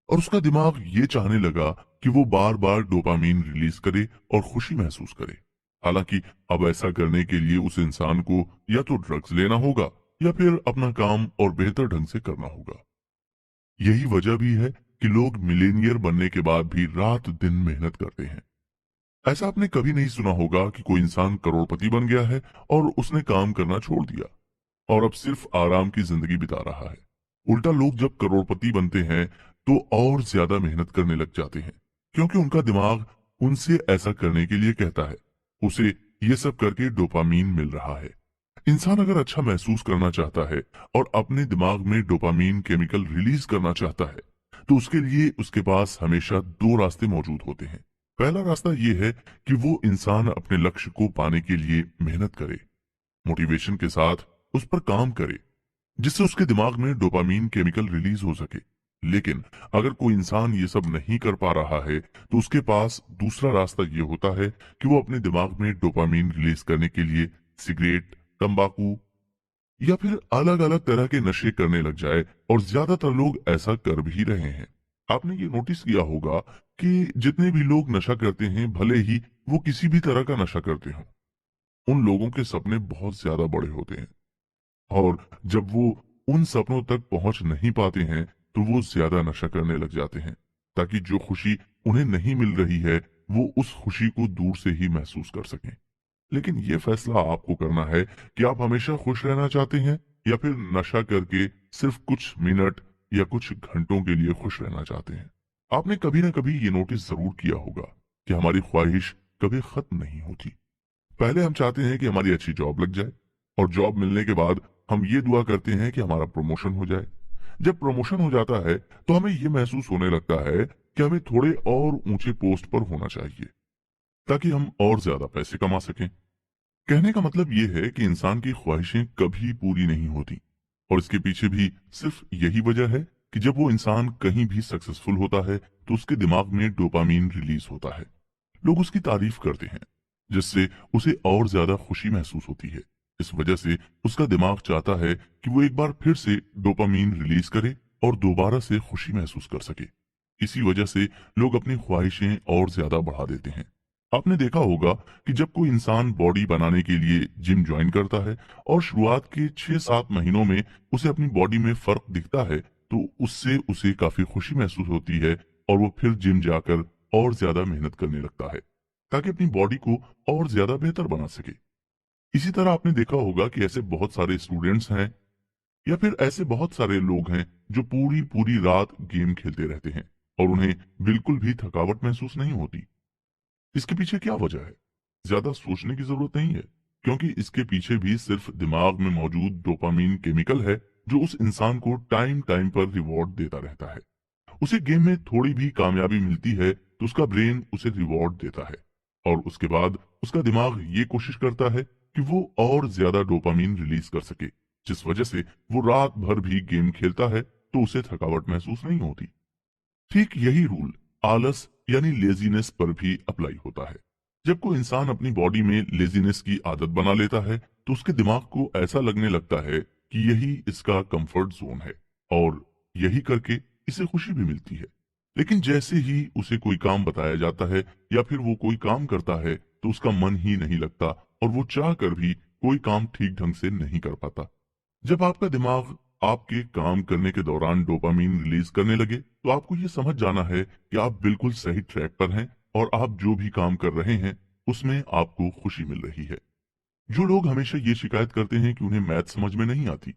और उसका दिमाग ये चाहने लगा कि वो बार बार डोपामीन रिलीज करे और खुशी महसूस करे। हालांकि अब ऐसा करने के लिए उस इंसान को या तो ड्रग्स लेना होगा या फिर अपना काम और बेहतर ढंग से करना होगा। यही वजह भी है कि लोग मिलेनियर बनने के बाद भी रात दिन मेहनत करते हैं। ऐसा आपने कभी नहीं सुना होगा कि कोई इंसान करोड़पति बन गया है और उसने काम करना छोड़ दिया और अब सिर्फ आराम की जिंदगी बिता रहा है। उल्टा लोग जब करोड़पति बनते हैं तो और ज्यादा मेहनत करने लग जाते हैं, क्योंकि उनका दिमाग उनसे ऐसा करने के लिए कहता है। उसे ये सब करके डोपामीन मिल रहा है। इंसान अगर अच्छा महसूस करना चाहता है और अपने दिमाग में डोपामीन केमिकल रिलीज करना चाहता है, तो उसके लिए उसके पास हमेशा दो रास्ते मौजूद होते हैं। पहला रास्ता ये है कि वो इंसान अपने लक्ष्य को पाने के लिए मेहनत करे, मोटिवेशन के साथ उस पर काम करे, जिससे उसके दिमाग में डोपामीन केमिकल रिलीज हो सके। लेकिन अगर कोई इंसान ये सब नहीं कर पा रहा है, तो उसके पास दूसरा रास्ता ये होता है कि वो अपने दिमाग में डोपामीन रिलीज करने के लिए सिगरेट, तंबाकू या फिर अलग अलग तरह के नशे करने लग जाए। और ज्यादातर लोग ऐसा कर भी रहे हैं। आपने ये नोटिस किया होगा कि जितने भी लोग नशा करते हैं, भले ही वो किसी भी तरह का नशा करते हों, उन लोगों के सपने बहुत ज्यादा बड़े होते हैं। और जब वो उन सपनों तक पहुंच नहीं पाते हैं, तो वो ज्यादा नशा करने लग जाते हैं, ताकि जो खुशी उन्हें नहीं मिल रही है, वो उस खुशी को दूर से ही महसूस कर सकें। लेकिन ये फैसला आपको करना है कि आप हमेशा खुश रहना चाहते हैं, या फिर नशा करके सिर्फ कुछ मिनट या कुछ घंटों के लिए खुश रहना चाहते हैं। आपने कभी ना कभी ये नोटिस जरूर किया होगा कि हमारी ख्वाहिश कभी खत्म नहीं होती। पहले हम चाहते हैं कि हमारी अच्छी जॉब लग जाए, और जॉब मिलने के बाद हम ये दुआ करते हैं कि हमारा प्रमोशन हो जाए। जब प्रमोशन हो जाता है, तो हमें ये महसूस होने लगता है कि हमें थोड़े और ऊंचे पोस्ट पर होना चाहिए, ताकि हम और ज्यादा पैसे कमा सकें। कहने का मतलब ये है कि इंसान की ख्वाहिशें कभी पूरी नहीं होती, और इसके पीछे भी सिर्फ यही वजह है कि जब वो इंसान कहीं भी सक्सेसफुल होता है, तो उसके दिमाग में डोपामीन रिलीज होता है। लोग उसकी तारीफ करते हैं, जिससे उसे और ज्यादा खुशी महसूस होती है। इस वजह से उसका दिमाग चाहता है कि वो एक बार फिर से डोपामीन रिलीज करे और दोबारा से खुशी महसूस कर सके। इसी वजह से लोग अपनी ख्वाहिशें और ज्यादा बढ़ा देते हैं। आपने देखा होगा कि जब कोई इंसान बॉडी बनाने के लिए जिम ज्वाइन करता है, और शुरुआत के 6-7 महीनों में उसे अपनी बॉडी में फर्क दिखता है, तो उससे उसे काफी खुशी महसूस होती है, और वो फिर जिम जाकर और ज्यादा मेहनत करने लगता है, ताकि अपनी बॉडी को और ज्यादा बेहतर बना सके। इसी तरह आपने देखा होगा कि ऐसे बहुत सारे स्टूडेंट्स हैं, या फिर ऐसे बहुत सारे लोग हैं जो पूरी पूरी रात गेम खेलते रहते हैं, और उन्हें बिल्कुल भी थकावट महसूस नहीं होती। इसके पीछे क्या वजह है? ज्यादा सोचने की जरूरत नहीं है, क्योंकि इसके पीछे भी सिर्फ दिमाग में मौजूद डोपामीन केमिकल है, जो उस इंसान को टाइम टाइम पर रिवॉर्ड देता रहता है। उसे गेम में थोड़ी भी कामयाबी मिलती है, तो उसका ब्रेन उसे रिवॉर्ड देता है, और उसके बाद उसका दिमाग ये कोशिश करता है कि वो और ज्यादा डोपामीन रिलीज कर सके, जिस वजह से वो रात भर भी गेम खेलता है, तो उसे थकावट महसूस नहीं होती। ठीक यही रूल आलस यानी लेजीनेस पर भी अप्लाई होता है। जब कोई इंसान अपनी बॉडी में लेजीनेस की आदत बना लेता है, तो उसके दिमाग को ऐसा लगने लगता है कि यही इसका कंफर्ट जोन है, और यही करके इसे खुशी भी मिलती है। लेकिन जैसे ही उसे कोई काम बताया जाता है, या फिर वो कोई काम करता है, तो उसका मन ही नहीं लगता, और वो चाह कर भी कोई काम ठीक ढंग से नहीं कर पाता। जब आपका दिमाग आपके काम करने के दौरान डोपामीन रिलीज करने लगे, तो आपको ये समझ जाना है कि आप बिल्कुल सही ट्रैक पर हैं, और आप जो भी काम कर रहे हैं उसमें आपको खुशी मिल रही है। जो लोग हमेशा ये शिकायत करते हैं कि उन्हें मैथ समझ में नहीं आती,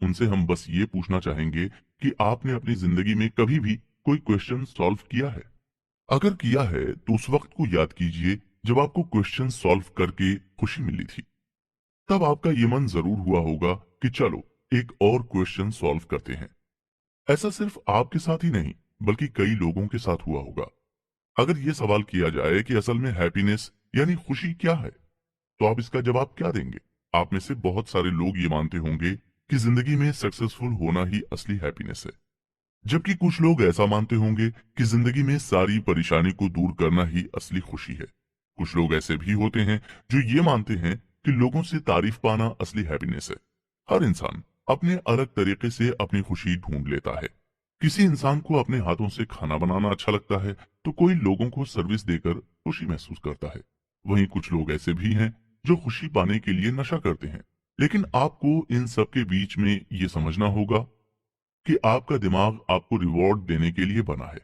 उनसे हम बस ये पूछना चाहेंगे कि आपने अपनी जिंदगी में कभी भी कोई क्वेश्चन सॉल्व किया है? अगर किया है, तो उस वक्त को याद कीजिए जब आपको क्वेश्चन सॉल्व करके खुशी मिली थी। तब आपका ये मन जरूर हुआ होगा कि चलो एक और क्वेश्चन सॉल्व करते हैं। ऐसा सिर्फ आपके साथ ही नहीं, बल्कि कई लोगों के साथ हुआ होगा। अगर ये सवाल किया जाए कि असल में हैप्पीनेस यानी खुशी क्या है, तो आप इसका जवाब क्या देंगे? आप में से बहुत सारे लोग ये मानते होंगे कि जिंदगी में सक्सेसफुल होना ही असली हैप्पीनेस है, जबकि कुछ लोग ऐसा मानते होंगे कि जिंदगी में सारी परेशानी को दूर करना ही असली खुशी है। कुछ लोग ऐसे भी होते हैं जो ये मानते हैं कि लोगों से तारीफ पाना असली हैप्पीनेस है। हर इंसान अपने अलग तरीके से अपनी खुशी ढूंढ लेता है। किसी इंसान को अपने हाथों से खाना बनाना अच्छा लगता है, तो कोई लोगों को सर्विस देकर खुशी महसूस करता है। वहीं कुछ लोग ऐसे भी हैं जो खुशी पाने के लिए नशा करते हैं। लेकिन आपको इन सब के बीच में ये समझना होगा कि आपका दिमाग आपको रिवॉर्ड देने के लिए बना है।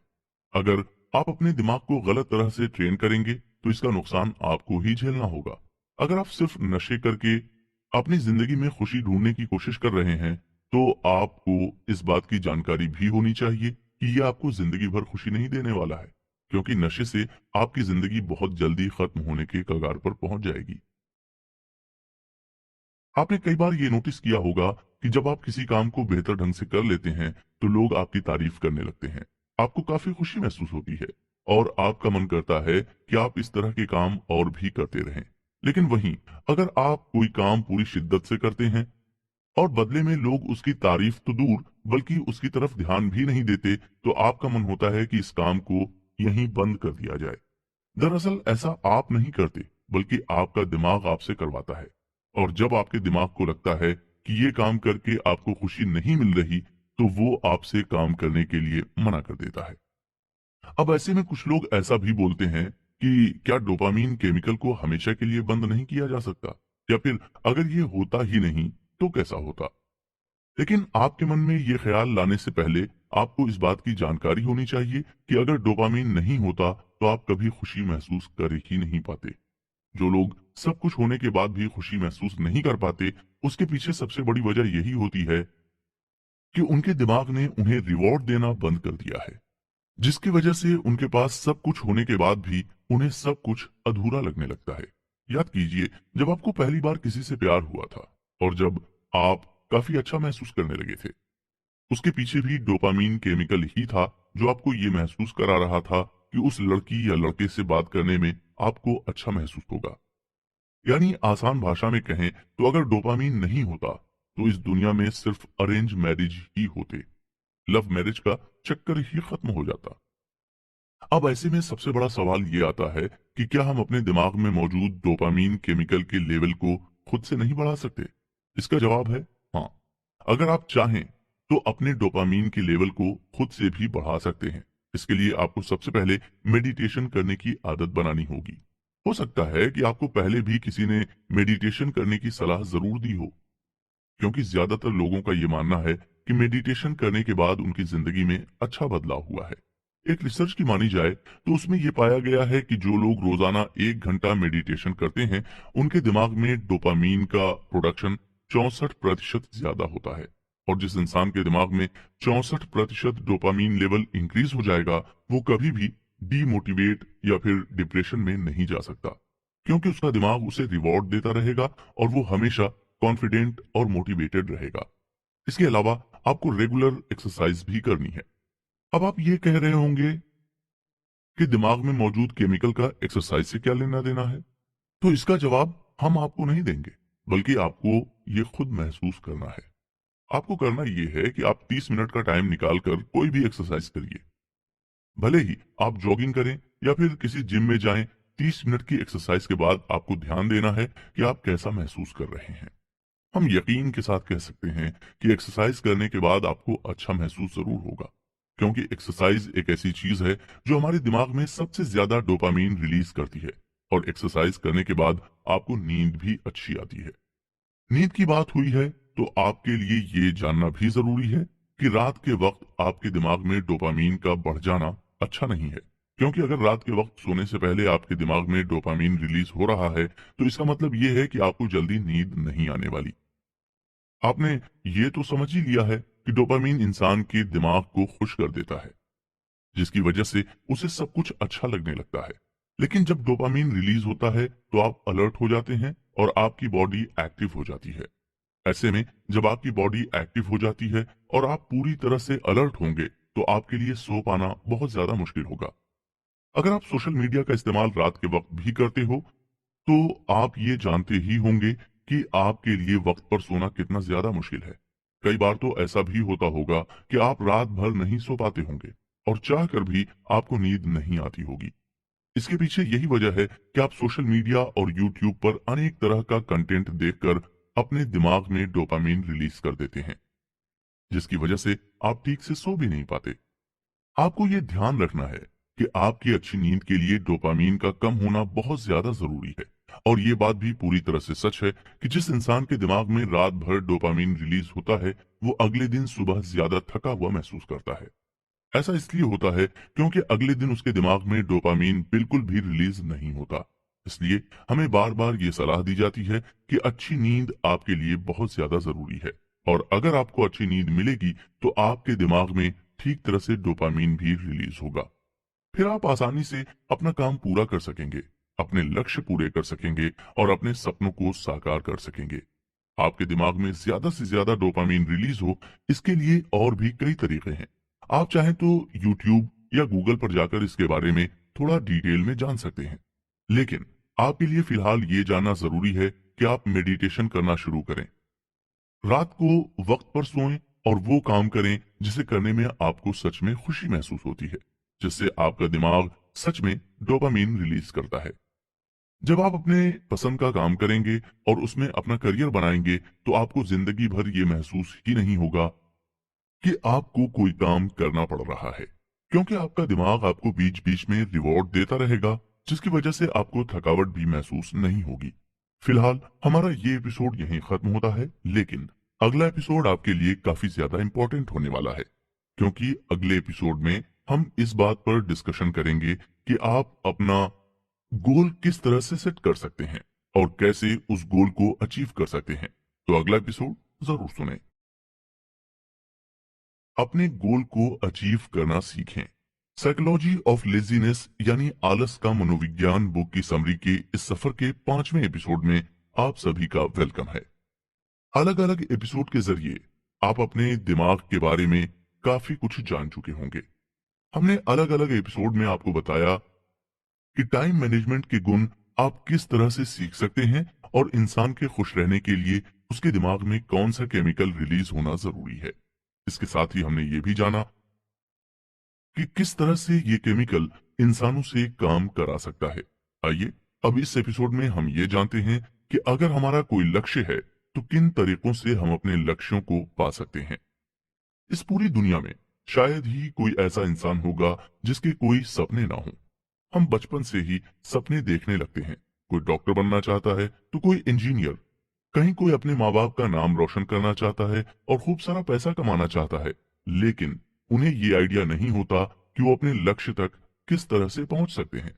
अगर आप अपने दिमाग को गलत तरह से ट्रेन करेंगे, तो इसका नुकसान आपको ही झेलना होगा। अगर आप सिर्फ नशे करके अपनी जिंदगी में खुशी ढूंढने की कोशिश कर रहे हैं, तो आपको इस बात की जानकारी भी होनी चाहिए कि ये आपको जिंदगी भर खुशी नहीं देने वाला है, क्योंकि नशे से आपकी जिंदगी बहुत जल्दी खत्म होने के कगार पर पहुंच जाएगी। आपने कई बार ये नोटिस किया होगा कि जब आप किसी काम को बेहतर ढंग से कर लेते हैं तो लोग आपकी तारीफ करने लगते हैं। आपको काफी खुशी महसूस होती है और आपका मन करता है कि आप इस तरह के काम और भी करते रहें। लेकिन वहीं अगर आप कोई काम पूरी शिद्दत से करते हैं और बदले में लोग उसकी तारीफ तो दूर बल्कि उसकी तरफ ध्यान भी नहीं देते, तो आपका मन होता है कि इस काम को यहीं बंद कर दिया जाए। दरअसल ऐसा आप नहीं करते, बल्कि आपका दिमाग आपसे करवाता है। और जब आपके दिमाग को लगता है कि ये काम करके आपको खुशी नहीं मिल रही, तो वो आपसे काम करने के लिए मना कर देता है। अब ऐसे में कुछ लोग ऐसा भी बोलते हैं कि क्या डोपामीन केमिकल को हमेशा के लिए बंद नहीं किया जा सकता, या फिर अगर ये होता ही नहीं तो कैसा होता। लेकिन आपके मन में ये ख्याल लाने से पहले आपको इस बात की जानकारी होनी चाहिए कि अगर डोपामीन नहीं होता तो आप कभी खुशी महसूस कर ही नहीं पाते। जो लोग सब कुछ होने के बाद भी खुशी महसूस नहीं कर पाते, उसके पीछे सबसे बड़ी वजह यही होती है कि उनके दिमाग ने उन्हें रिवॉर्ड देना बंद कर दिया है, जिसकी वजह से उनके पास सब कुछ होने के बाद भी उन्हें सब कुछ अधूरा लगने लगता है। याद कीजिए, जब आपको पहली बार किसी से प्यार हुआ था और जब आप काफी अच्छा महसूस करने लगे थे, उसके पीछे भी डोपामीन केमिकल ही था जो आपको ये महसूस करा रहा था कि उस लड़की या लड़के से बात करने में आपको अच्छा महसूस होगा। यानी आसान भाषा में कहें तो अगर डोपामीन नहीं होता तो इस दुनिया में सिर्फ अरेंज मैरिज ही होते, लव मैरिज का चक्कर ही खत्म हो जाता। अब ऐसे में सबसे बड़ा सवाल ये आता है कि क्या हम अपने दिमाग में मौजूद डोपामीन केमिकल के लेवल को खुद से नहीं बढ़ा सकते? इसका जवाब है हाँ। अगर आप चाहें तो अपने डोपामीन के लेवल को खुद से भी बढ़ा सकते हैं। इसके लिए आपको सबसे पहले मेडिटेशन करने की आदत बनानी होगी। हो सकता है कि आपको पहले भी किसी ने मेडिटेशन करने की सलाह जरूर दी हो, क्योंकि ज्यादातर लोगों का ये मानना है कि मेडिटेशन करने के बाद उनकी जिंदगी में अच्छा बदलाव हुआ है। एक रिसर्च की मानी जाए तो उसमें यह पाया गया है कि जो लोग रोजाना 1 घंटा मेडिटेशन करते हैं, उनके दिमाग में डोपामीन का प्रोडक्शन 64% ज्यादा होता है। और जिस इंसान के दिमाग में 64% डोपामीन लेवल इंक्रीज हो जाएगा, वो कभी भी डीमोटिवेट या फिर डिप्रेशन में नहीं जा सकता, क्योंकि उसका दिमाग उसे रिवॉर्ड देता रहेगा और वो हमेशा कॉन्फिडेंट और मोटिवेटेड रहेगा। इसके अलावा आपको रेगुलर एक्सरसाइज भी करनी है। अब आप ये कह रहे होंगे कि दिमाग में मौजूद केमिकल का एक्सरसाइज से क्या लेना देना है? तो इसका जवाब हम आपको नहीं देंगे, बल्कि आपको ये खुद महसूस करना है। आपको करना ये है कि आप 30 मिनट का टाइम निकालकर कोई भी एक्सरसाइज करिए। भले ही आप जॉगिंग करें या फिर किसी जिम में जाएं, 30 मिनट की एक्सरसाइज के बाद आपको ध्यान देना है कि आप कैसा महसूस कर रहे हैं। हम यकीन के साथ कह सकते हैं कि एक्सरसाइज करने के बाद आपको अच्छा महसूस जरूर होगा, क्योंकि एक्सरसाइज एक ऐसी चीज है जो हमारे दिमाग में सबसे ज्यादा डोपामीन रिलीज करती है। और एक्सरसाइज करने के बाद आपको नींद भी अच्छी आती है। नींद की बात हुई है तो आपके लिए ये जानना भी जरूरी है कि रात के वक्त आपके दिमाग में डोपामीन का बढ़ जाना अच्छा नहीं है, क्योंकि अगर रात के वक्त सोने से पहले आपके दिमाग में डोपामीन रिलीज हो रहा है, तो इसका मतलब ये है कि आपको जल्दी नींद नहीं आने वाली। आपने ये तो समझ ही लिया है कि डोपामीन इंसान के दिमाग को खुश कर देता है, जिसकी वजह से उसे सब कुछ अच्छा लगने लगता है। लेकिन जब डोपामीन रिलीज होता है तो आप अलर्ट हो जाते हैं और आपकी बॉडी एक्टिव हो जाती है। ऐसे में जब आपकी बॉडी एक्टिव हो जाती है और आप पूरी तरह से अलर्ट होंगे, तो आपके लिए सो पाना बहुत ज्यादा मुश्किल होगा। अगर आप सोशल मीडिया का इस्तेमाल रात के वक्त भी करते हो, तो आप ये जानते ही होंगे कि आपके लिए वक्त पर सोना कितना ज्यादा मुश्किल है। कई बार तो ऐसा भी होता होगा कि आप रात भर नहीं सो पाते होंगे और चाह कर भी आपको नींद नहीं आती होगी। इसके पीछे यही वजह है कि आप सोशल मीडिया और यूट्यूब पर अनेक तरह का कंटेंट देखकर अपने दिमाग में डोपामीन रिलीज कर देते हैं, जिसकी वजह से आप ठीक से सो भी नहीं पाते। आपको ये ध्यान रखना है कि आपकी अच्छी नींद के लिए डोपामीन का कम होना बहुत ज्यादा जरूरी है। और ये बात भी पूरी तरह से सच है कि जिस इंसान के दिमाग में रात भर डोपामीन रिलीज होता है, वो अगले दिन सुबह ज्यादा थका हुआ महसूस करता है। ऐसा इसलिए होता है क्योंकि अगले दिन उसके दिमाग में डोपामीन बिल्कुल भी रिलीज नहीं होता। इसलिए हमें बार बार ये सलाह दी जाती है कि अच्छी नींद आपके लिए बहुत ज्यादा जरूरी है और अगर आपको अच्छी नींद मिलेगी तो आपके दिमाग में ठीक तरह से डोपामीन भी रिलीज होगा। फिर आप आसानी से अपना काम पूरा कर सकेंगे, अपने लक्ष्य पूरे कर सकेंगे और अपने सपनों को साकार कर सकेंगे। आपके दिमाग में ज्यादा से ज्यादा डोपामीन रिलीज हो, इसके लिए और भी कई तरीके हैं। आप चाहें तो YouTube या गूगल पर जाकर इसके बारे में थोड़ा डिटेल में जान सकते हैं। लेकिन आपके लिए फिलहाल ये जानना जरूरी है कि आप मेडिटेशन करना शुरू करें। रात को वक्त पर सोएं और वो काम करें जिसे करने में आपको सच में खुशी महसूस होती है, जिससे आपका दिमाग सच में डोपामीन रिलीज करता है। जब आप अपने पसंद का काम करेंगे और उसमें अपना करियर बनाएंगे तो आपको जिंदगी भर ये महसूस ही नहीं होगा कि आपको कोई काम करना पड़ रहा है, क्योंकि आपका दिमाग आपको बीच बीच में रिवॉर्ड देता रहेगा, जिसकी वजह से आपको थकावट भी महसूस नहीं होगी। फिलहाल हमारा ये एपिसोड यहीं खत्म होता है, लेकिन अगला एपिसोड आपके लिए काफी ज्यादा इंपॉर्टेंट होने वाला है, क्योंकि अगले एपिसोड में हम इस बात पर डिस्कशन करेंगे कि आप अपना गोल किस तरह से सेट कर सकते हैं और कैसे उस गोल को अचीव कर सकते हैं। तो अगला एपिसोड जरूर सुनें। अपने गोल को अचीव करना सीखें। साइकोलॉजी ऑफ लेजीनेस यानी आलस का मनोविज्ञान बुक की समरी के इस सफर के 5वें एपिसोड में आप सभी का वेलकम है। अलग अलग एपिसोड के जरिए आप अपने दिमाग के बारे में काफी कुछ जान चुके होंगे। हमने अलग अलग एपिसोड में आपको बताया कि टाइम मैनेजमेंट के गुण आप किस तरह से सीख सकते हैं और इंसान के खुश रहने के लिए उसके दिमाग में कौन सा केमिकल रिलीज होना जरूरी है। इसके साथ ही हमने ये भी जाना कि किस तरह से ये केमिकल इंसानों से काम करा सकता है। आइए अब इस एपिसोड में हम ये जानते हैं कि अगर हमारा कोई लक्ष्य है तो किन तरीकों से हम अपने लक्ष्यों को पा सकते हैं। इस पूरी दुनिया में शायद ही कोई ऐसा इंसान होगा जिसके कोई सपने ना हो। हम बचपन से ही सपने देखने लगते हैं। कोई डॉक्टर बनना चाहता है तो कोई इंजीनियर, कहीं कोई अपने माँ बाप का नाम रोशन करना चाहता है और खूब सारा पैसा कमाना चाहता है, लेकिन उन्हें ये आइडिया नहीं होता कि वो अपने लक्ष्य तक किस तरह से पहुंच सकते हैं।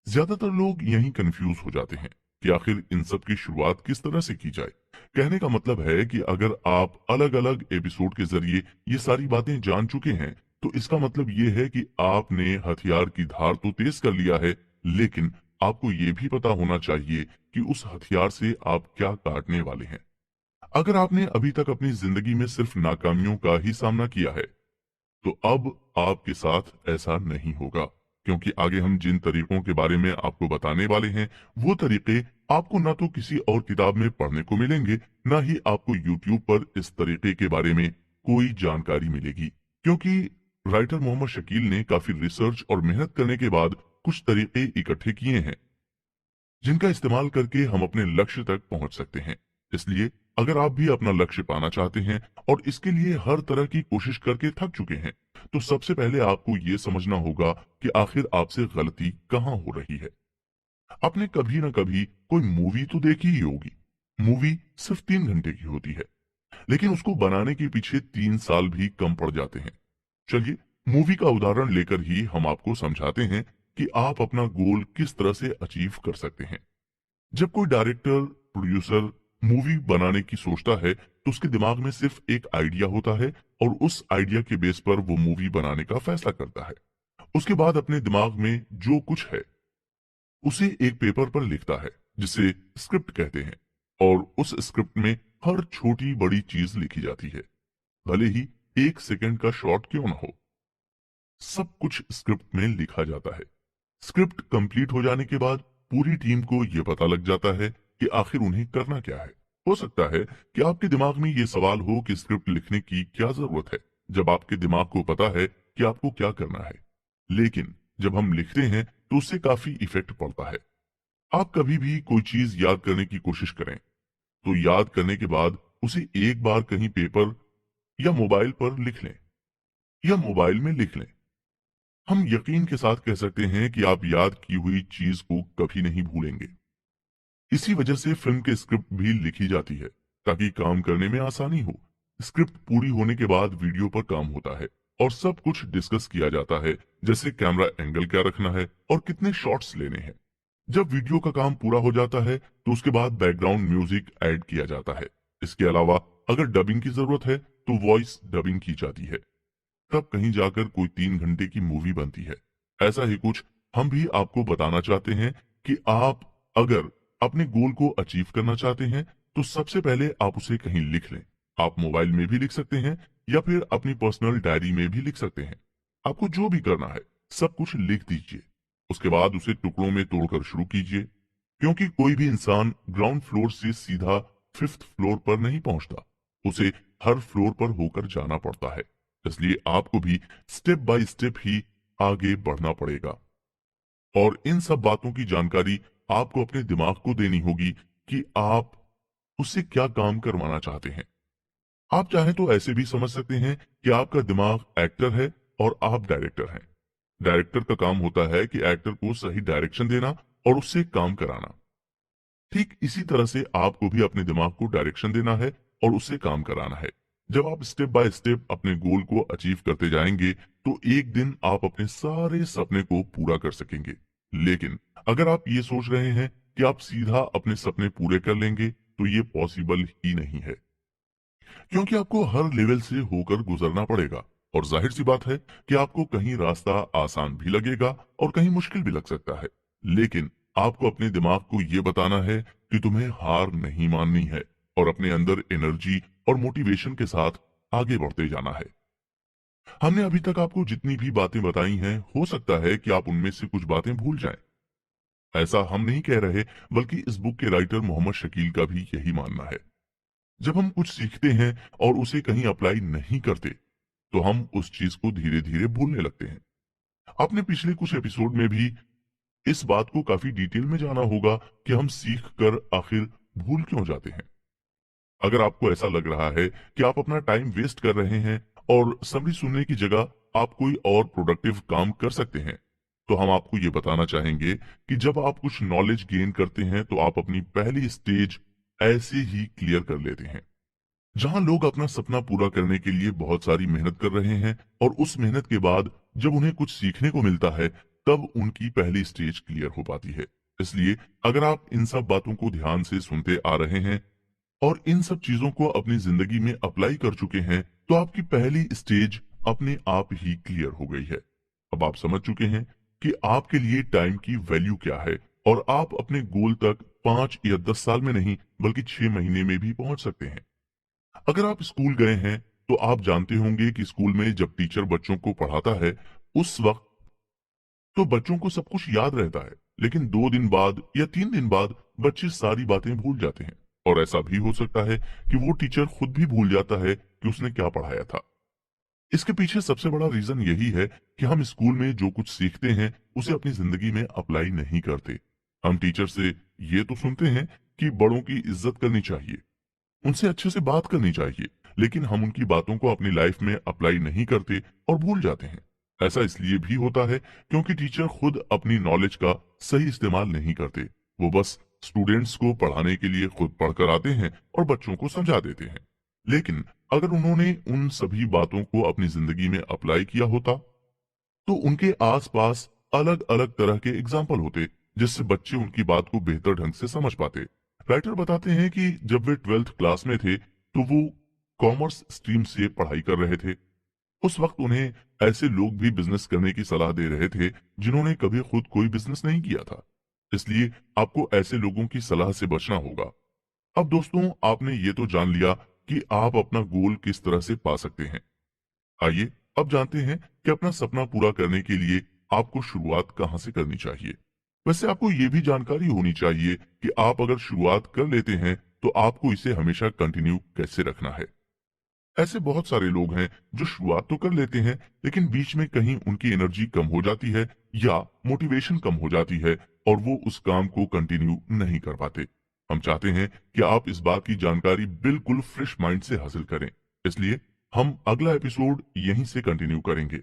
ज्यादातर लोग यहीं कंफ्यूज हो जाते हैं कि आखिर इन सब की शुरुआत किस तरह से की जाए। कहने का मतलब है कि अगर आप अलग अलग एपिसोड के जरिए ये सारी बातें जान चुके हैं तो इसका मतलब ये है कि आपने हथियार की धार तो तेज कर लिया है, लेकिन आपको ये भी पता होना चाहिए कि उस हथियार से आप क्या काटने वाले हैं। अगर आपने अभी तक अपनी जिंदगी में सिर्फ नाकामियों का ही सामना किया है तो अब आपके साथ ऐसा नहीं होगा, क्योंकि आगे हम जिन तरीकों के बारे में आपको बताने वाले हैं वो तरीके आपको ना तो किसी और किताब में पढ़ने को मिलेंगे, ना ही आपको YouTube पर इस तरीके के बारे में कोई जानकारी मिलेगी, क्योंकि राइटर मोहम्मद शकील ने काफी रिसर्च और मेहनत करने के बाद कुछ तरीके इकट्ठे किए हैं जिनका इस्तेमाल करके हम अपने लक्ष्य तक पहुंच सकते हैं। इसलिए अगर आप भी अपना लक्ष्य पाना चाहते हैं और इसके लिए हर तरह की कोशिश करके थक चुके हैं, तो सबसे पहले आपको ये समझना होगा कि आखिर आपसे गलती कहाँ हो रही है। आपने कभी ना कभी कोई मूवी तो देखी ही होगी। मूवी सिर्फ 3 घंटे की होती है, लेकिन उसको बनाने के पीछे 3 साल भी कम पड़ जाते हैं। चलिए मूवी का उदाहरण लेकर ही हम आपको समझाते हैं कि आप अपना गोल किस तरह से अचीव कर सकते हैं। जब कोई डायरेक्टर, प्रोड्यूसर मूवी बनाने की सोचता है तो उसके दिमाग में सिर्फ एक आइडिया होता है और उस आइडिया के बेस पर वो मूवी बनाने का फैसला करता है। उसके बाद अपने दिमाग में जो कुछ है उसे एक पेपर पर लिखता है, जिसे स्क्रिप्ट कहते हैं, और उस स्क्रिप्ट में हर छोटी बड़ी चीज लिखी जाती है, भले ही 1 सेकंड का शॉट क्यों ना हो। सब कुछ स्क्रिप्ट में लिखा जाता है। स्क्रिप्ट कंप्लीट हो जाने के बाद पूरी टीम को यह पता लग जाता है कि आखिर उन्हें करना क्या है। हो सकता है कि आपके दिमाग में ये सवाल हो कि स्क्रिप्ट लिखने की क्या जरूरत है, जब आपके दिमाग को पता है कि आपको क्या करना है। लेकिन जब हम लिखते हैं तो उससे काफी इफेक्ट पड़ता है। आप कभी भी कोई चीज याद करने की कोशिश करें तो याद करने के बाद उसे एक बार कहीं पेपर या मोबाइल पर लिख लें, या मोबाइल में लिख लें। हम यकीन के साथ कह सकते हैं कि आप याद की हुई चीज को कभी नहीं भूलेंगे। इसी वजह से फिल्म के स्क्रिप्ट भी लिखी जाती है, ताकि काम करने में आसानी हो। स्क्रिप्ट पूरी होने के बाद वीडियो पर काम होता है और सब कुछ डिस्कस किया जाता है, जैसे कैमरा एंगल क्या रखना है और कितने शॉट्स लेने हैं। जब वीडियो का काम पूरा हो जाता है तो उसके बाद बैकग्राउंड म्यूजिक ऐड किया जाता है। इसके अलावा अगर डबिंग की जरूरत है तो वॉइस डबिंग की जाती है। तब कहीं जाकर कोई 3 घंटे की मूवी बनती है। ऐसा ही कुछ हम भी आपको बताना चाहते हैं कि आप अगर अपने गोल को अचीव करना चाहते हैं तो सबसे पहले आप उसे कहीं लिख लें। आप मोबाइल में भी लिख सकते हैं या फिर अपनी पर्सनल डायरी में भी लिख सकते हैं। आपको जो भी करना है सब कुछ लिख दीजिए। उसके बाद उसे टुकड़ों में तोड़कर शुरू कीजिए, क्योंकि कोई भी इंसान ग्राउंड फ्लोर से सीधा 5th फ्लोर पर नहीं पहुंचता। उसे हर फ्लोर पर होकर जाना पड़ता है। इसलिए आपको भी स्टेप बाय स्टेप ही आगे बढ़ना पड़ेगा। और इन सब बातों की जानकारी आपको अपने दिमाग को देनी होगी कि आप उससे क्या काम करवाना चाहते हैं। आप चाहें तो ऐसे भी समझ सकते हैं कि आपका दिमाग एक्टर है और आप डायरेक्टर हैं। डायरेक्टर का काम होता है कि एक्टर को सही डायरेक्शन देना और उससे काम कराना। ठीक इसी तरह से आपको भी अपने दिमाग को डायरेक्शन देना है और उससे काम कराना है। जब आप स्टेप बाय स्टेप अपने गोल को अचीव करते जाएंगे तो एक दिन आप अपने सारे सपने को पूरा कर सकेंगे। लेकिन अगर आप ये सोच रहे हैं कि आप सीधा अपने सपने पूरे कर लेंगे तो ये पॉसिबल ही नहीं है, क्योंकि आपको हर लेवल से होकर गुजरना पड़ेगा। और जाहिर सी बात है कि आपको कहीं रास्ता आसान भी लगेगा और कहीं मुश्किल भी लग सकता है। लेकिन आपको अपने दिमाग को ये बताना है कि तुम्हें हार नहीं माननी है और अपने अंदर एनर्जी और मोटिवेशन के साथ आगे बढ़ते जाना है। हमने अभी तक आपको जितनी भी बातें बताई हैं, हो सकता है कि आप उनमें से कुछ बातें भूल जाएं। ऐसा हम नहीं कह रहे, बल्कि इस बुक के राइटर मोहम्मद शकील का भी यही मानना है। जब हम कुछ सीखते हैं और उसे कहीं अप्लाई नहीं करते तो हम उस चीज को धीरे धीरे भूलने लगते हैं। आपने पिछले कुछ एपिसोड में भी इस बात को काफी डिटेल में जाना होगा कि हम सीख कर आखिर भूल क्यों जाते हैं। अगर आपको ऐसा लग रहा है कि आप अपना टाइम वेस्ट कर रहे हैं और समरी सुनने की जगह आप कोई और प्रोडक्टिव काम कर सकते हैं, तो हम आपको ये बताना चाहेंगे कि जब आप कुछ नॉलेज गेन करते हैं तो आप अपनी पहली स्टेज ऐसे ही क्लियर कर लेते हैं। जहां लोग अपना सपना पूरा करने के लिए बहुत सारी मेहनत कर रहे हैं और उस मेहनत के बाद जब उन्हें कुछ सीखने को मिलता है तब उनकी पहली स्टेज क्लियर हो पाती है। इसलिए अगर आप इन सब बातों को ध्यान से सुनते आ रहे हैं और इन सब चीजों को अपनी जिंदगी में अप्लाई कर चुके हैं तो आपकी पहली स्टेज अपने आप ही क्लियर हो गई है। अब आप समझ चुके हैं कि आपके लिए टाइम की वैल्यू क्या है और आप अपने गोल तक 5 या 10 साल में नहीं बल्कि 6 महीने में भी पहुंच सकते हैं। अगर आप स्कूल गए हैं तो आप जानते होंगे कि स्कूल में जब टीचर बच्चों को पढ़ाता है उस वक्त तो बच्चों को सब कुछ याद रहता है, लेकिन 2 दिन बाद या 3 दिन बाद बच्चे सारी बातें भूल जाते हैं। और ऐसा भी हो सकता है कि वो टीचर खुद भी भूल जाता है कि उसने क्या पढ़ाया था। इसके पीछे सबसे बड़ा रीजन यही है कि हम स्कूल में जो कुछ सीखते हैं उसे अपनी जिंदगी में अप्लाई नहीं करते। हम टीचर से ये तो सुनते हैं कि बड़ों की इज्जत करनी चाहिए, उनसे अच्छे से बात करनी चाहिए, लेकिन हम उनकी बातों को अपनी लाइफ में अप्लाई नहीं करते और भूल जाते हैं। ऐसा इसलिए भी होता है क्योंकि टीचर खुद अपनी नॉलेज का सही इस्तेमाल नहीं करते। वो बस स्टूडेंट्स को पढ़ाने के लिए खुद पढ़कर आते हैं और बच्चों को समझा देते हैं। लेकिन अगर उन्होंने उन सभी बातों को अपनी जिंदगी में अप्लाई किया होता तो उनके आसपास अलग अलग तरह के एग्जाम्पल होते जिससे बच्चे उनकी बात को बेहतर ढंग से समझ पाते। राइटर बताते हैं कि जब वे 12th क्लास में थे तो वो कॉमर्स स्ट्रीम से पढ़ाई कर रहे थे। उस वक्त उन्हें ऐसे लोग भी बिजनेस करने की सलाह दे रहे थे जिन्होंने कभी खुद कोई बिजनेस नहीं किया था। इसलिए आपको ऐसे लोगों की सलाह से बचना होगा। अब दोस्तों, आपने ये तो जान लिया कि आप अपना गोल किस तरह से पा सकते हैं। आइए अब जानते हैं कि अपना सपना पूरा करने के लिए आपको शुरुआत कहां से करनी चाहिए। वैसे आपको ये भी जानकारी होनी चाहिए कि आप अगर शुरुआत कर लेते हैं तो आपको इसे हमेशा कंटिन्यू कैसे रखना है। ऐसे बहुत सारे लोग हैं जो शुरुआत तो कर लेते हैं लेकिन बीच में कहीं उनकी एनर्जी कम हो जाती है या मोटिवेशन कम हो जाती है और वो उस काम को कंटिन्यू नहीं कर पाते। हम चाहते हैं कि आप इस बात की जानकारी बिल्कुल फ्रेश माइंड से हासिल करें। इसलिए हम अगला एपिसोड यहीं से कंटिन्यू करेंगे।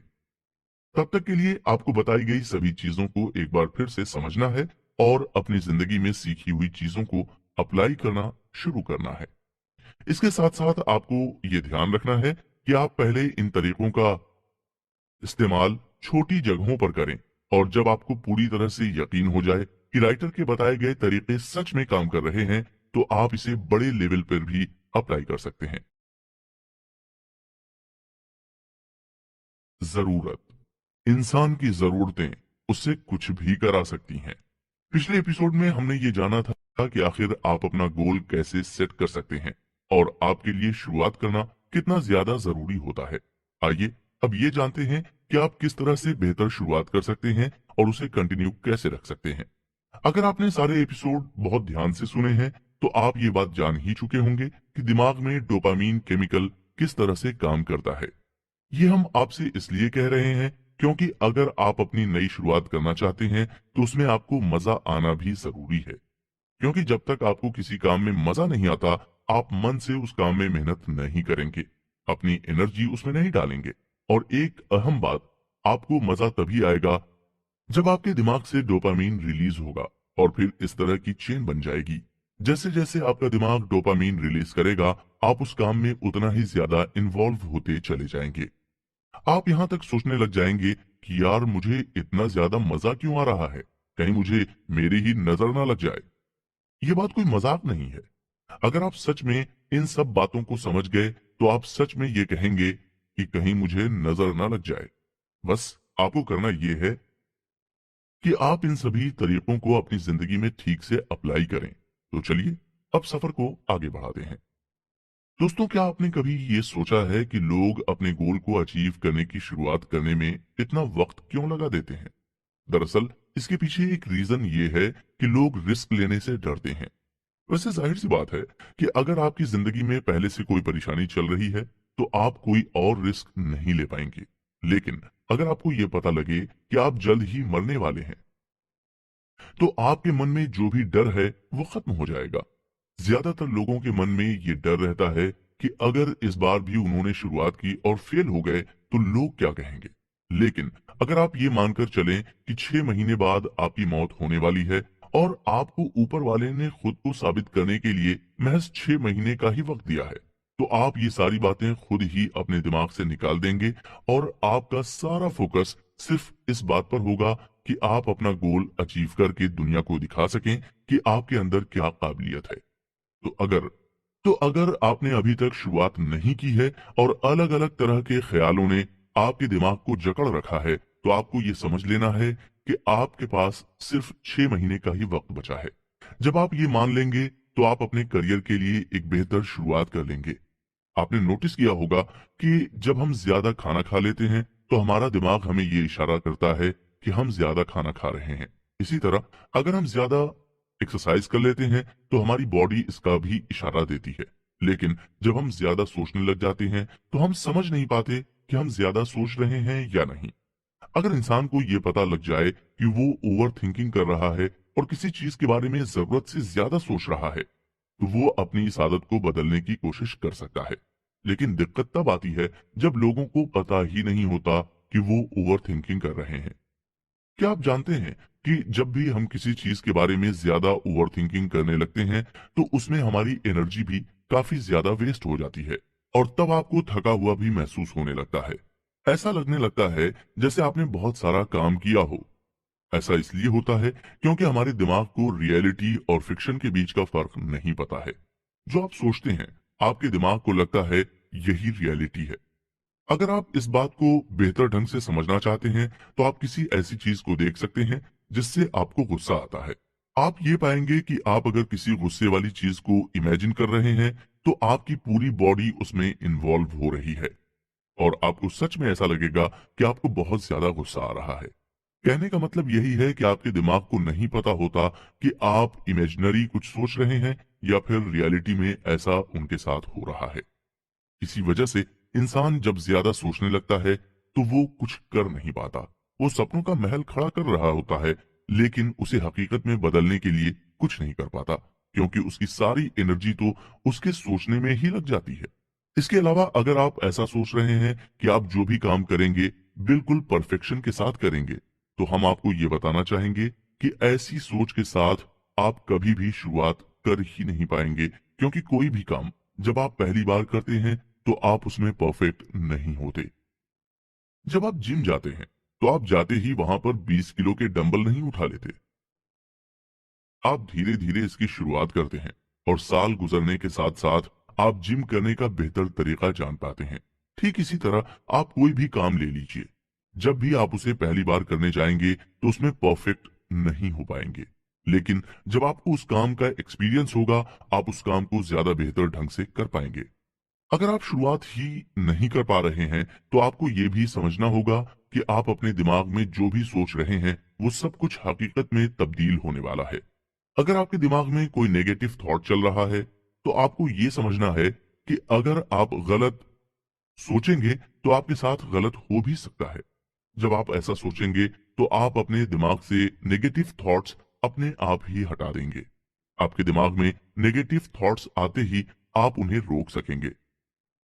तब तक के लिए आपको बताई गई सभी चीजों को एक बार फिर से समझना है और अपनी जिंदगी में सीखी हुई चीजों को अप्लाई करना शुरू करना है। इसके साथ साथ आपको ये ध्यान रखना है कि आप पहले इन तरीकों का इस्तेमाल छोटी जगहों पर करें और जब आपको पूरी तरह से यकीन हो जाए कि राइटर के बताए गए तरीके सच में काम कर रहे हैं तो आप इसे बड़े लेवल पर भी अप्लाई कर सकते हैं। जरूरत, इंसान की जरूरतें उससे कुछ भी करा सकती हैं। पिछले एपिसोड में हमने ये जाना था कि आखिर आप अपना गोल कैसे सेट कर सकते हैं और आपके लिए शुरुआत करना कितना ज्यादा जरूरी होता है। आइए अब ये जानते हैं कि आप किस तरह से बेहतर शुरुआत कर सकते हैं और उसे कंटिन्यू कैसे रख सकते हैं। अगर आपने सारे एपिसोड बहुत ध्यान से सुने हैं तो आप ये बात जान ही चुके होंगे कि दिमाग में डोपामीन केमिकल किस तरह से काम करता है। ये हम आपसे इसलिए कह रहे हैं क्योंकि अगर आप अपनी नई शुरुआत करना चाहते हैं तो उसमें आपको मजा आना भी जरूरी है। क्योंकि जब तक आपको किसी काम में मजा नहीं आता, आप मन से उस काम में मेहनत नहीं करेंगे, अपनी एनर्जी उसमें नहीं डालेंगे। और एक अहम बात, आपको मजा तभी आएगा जब आपके दिमाग से डोपामीन रिलीज होगा और फिर इस तरह की चेन बन जाएगी। जैसे जैसे आपका दिमाग डोपामीन रिलीज करेगा, आप उस काम में उतना ही ज्यादा इन्वॉल्व होते चले जाएंगे। आप यहाँ तक सोचने लग जाएंगे कि यार मुझे इतना ज्यादा मजा क्यों आ रहा है, कहीं मुझे मेरी ही नजर ना लग जाए। ये बात कोई मजाक नहीं है। अगर आप सच में इन सब बातों को समझ गए तो आप सच में ये कहेंगे कि कहीं मुझे नजर ना लग जाए। बस आपको करना ये है कि आप इन सभी तरीकों को अपनी जिंदगी में ठीक से अप्लाई करें। तो चलिए अब सफर को आगे बढ़ाते हैं। दोस्तों, क्या आपने कभी ये सोचा है कि लोग अपने गोल को अचीव करने की शुरुआत करने में इतना वक्त क्यों लगा देते हैं? दरअसल इसके पीछे एक रीजन ये है कि लोग रिस्क लेने से डरते हैं। वैसे जाहिर सी बात है कि अगर आपकी जिंदगी में पहले से कोई परेशानी चल रही है तो आप कोई और रिस्क नहीं ले पाएंगे। लेकिन अगर आपको ये पता लगे कि आप जल्द ही मरने वाले हैं तो आपके मन में जो भी डर है वो खत्म हो जाएगा। ज्यादातर लोगों के मन में ये डर रहता है कि अगर इस बार भी उन्होंने शुरुआत की और फेल हो गए तो लोग क्या कहेंगे। लेकिन अगर आप ये मानकर चलें कि 6 महीने बाद आपकी मौत होने वाली है और आपको ऊपर वाले ने खुद को साबित करने के लिए महज 6 महीने का ही वक्त दिया है, तो आप ये सारी बातें खुद ही अपने दिमाग से निकाल देंगे और आपका सारा फोकस सिर्फ इस बात पर होगा कि आप अपना गोल अचीव करके दुनिया को दिखा सकें कि आपके अंदर क्या काबिलियत है। तो अगर आपने अभी तक शुरुआत नहीं की है और अलग अलग तरह के ख्यालों ने आपके दिमाग को जकड़ रखा है, तो आपको ये समझ लेना है कि आपके पास सिर्फ 6 महीने का ही वक्त बचा है। जब आप ये मान लेंगे तो आप अपने करियर के लिए एक बेहतर शुरुआत कर लेंगे। आपने नोटिस किया होगा कि जब हम ज्यादा खाना खा लेते हैं तो हमारा दिमाग हमें ये इशारा करता है कि हम ज्यादा खाना खा रहे हैं। इसी तरह अगर हम ज्यादा एक्सरसाइज कर लेते हैं तो हमारी बॉडी इसका भी इशारा देती है। लेकिन जब हम ज्यादा सोचने लग जाते हैं तो हम समझ नहीं पाते कि हम ज्यादा सोच रहे हैं या नहीं। अगर इंसान को ये पता लग जाए कि वो ओवर थिंकिंग कर रहा है और किसी चीज के बारे में जरूरत से ज्यादा सोच रहा है, तो वो अपनी इस आदत को बदलने की कोशिश कर सकता है। लेकिन दिक्कत तब आती है जब लोगों को पता ही नहीं होता कि वो ओवर थिंकिंग कर रहे हैं। क्या आप जानते हैं कि जब भी हम किसी चीज के बारे में ज्यादा ओवर थिंकिंग करने लगते हैं तो उसमें हमारी एनर्जी भी काफी ज्यादा वेस्ट हो जाती है और तब आपको थका हुआ भी महसूस होने लगता है। ऐसा लगने लगता है जैसे आपने बहुत सारा काम किया हो। ऐसा इसलिए होता है क्योंकि हमारे दिमाग को रियलिटी और फिक्शन के बीच का फर्क नहीं पता है। जो आप सोचते हैं आपके दिमाग को लगता है यही रियलिटी है। अगर आप इस बात को बेहतर ढंग से समझना चाहते हैं तो आप किसी ऐसी चीज को देख सकते हैं जिससे आपको गुस्सा आता है। आप ये पाएंगे कि आप अगर किसी गुस्से वाली चीज को इमेजिन कर रहे हैं तो आपकी पूरी बॉडी उसमें इन्वॉल्व हो रही है और आपको सच में ऐसा लगेगा कि आपको बहुत ज्यादा गुस्सा आ रहा है। कहने का मतलब यही है कि आपके दिमाग को नहीं पता होता कि आप इमेजिनरी कुछ सोच रहे हैं या फिर रियलिटी में ऐसा उनके साथ हो रहा है। इसी वजह से इंसान जब ज्यादा सोचने लगता है तो वो कुछ कर नहीं पाता। वो सपनों का महल खड़ा कर रहा होता है लेकिन उसे हकीकत में बदलने के लिए कुछ नहीं कर पाता क्योंकि उसकी सारी एनर्जी तो उसके सोचने में ही लग जाती है। इसके अलावा अगर आप ऐसा सोच रहे हैं कि आप जो भी काम करेंगे बिल्कुल परफेक्शन के साथ करेंगे, तो हम आपको ये बताना चाहेंगे कि ऐसी सोच के साथ आप कभी भी शुरुआत कर ही नहीं पाएंगे क्योंकि कोई भी काम जब आप पहली बार करते हैं तो आप उसमें परफेक्ट नहीं होते। जब आप जिम जाते हैं तो आप जाते ही वहां पर 20 किलो के डंबल नहीं उठा लेते। आप धीरे धीरे इसकी शुरुआत करते हैं और साल गुजरने के साथ साथ आप जिम करने का बेहतर तरीका जान पाते हैं। ठीक इसी तरह आप कोई भी काम ले लीजिए, जब भी आप उसे पहली बार करने जाएंगे तो उसमें परफेक्ट नहीं हो पाएंगे, लेकिन जब आपको उस काम का एक्सपीरियंस होगा, आप उस काम को ज्यादा बेहतर ढंग से कर पाएंगे। अगर आप शुरुआत ही नहीं कर पा रहे हैं तो आपको ये भी समझना होगा कि आप अपने दिमाग में जो भी सोच रहे हैं वो सब कुछ हकीकत में तब्दील होने वाला है। अगर आपके दिमाग में कोई नेगेटिव थॉट चल रहा है तो आपको ये समझना है कि अगर आप गलत सोचेंगे तो आपके साथ गलत हो भी सकता है। जब आप ऐसा सोचेंगे तो आप अपने दिमाग से नेगेटिव थॉट्स अपने आप ही हटा देंगे। आपके दिमाग में नेगेटिव थॉट्स आते ही आप उन्हें रोक सकेंगे।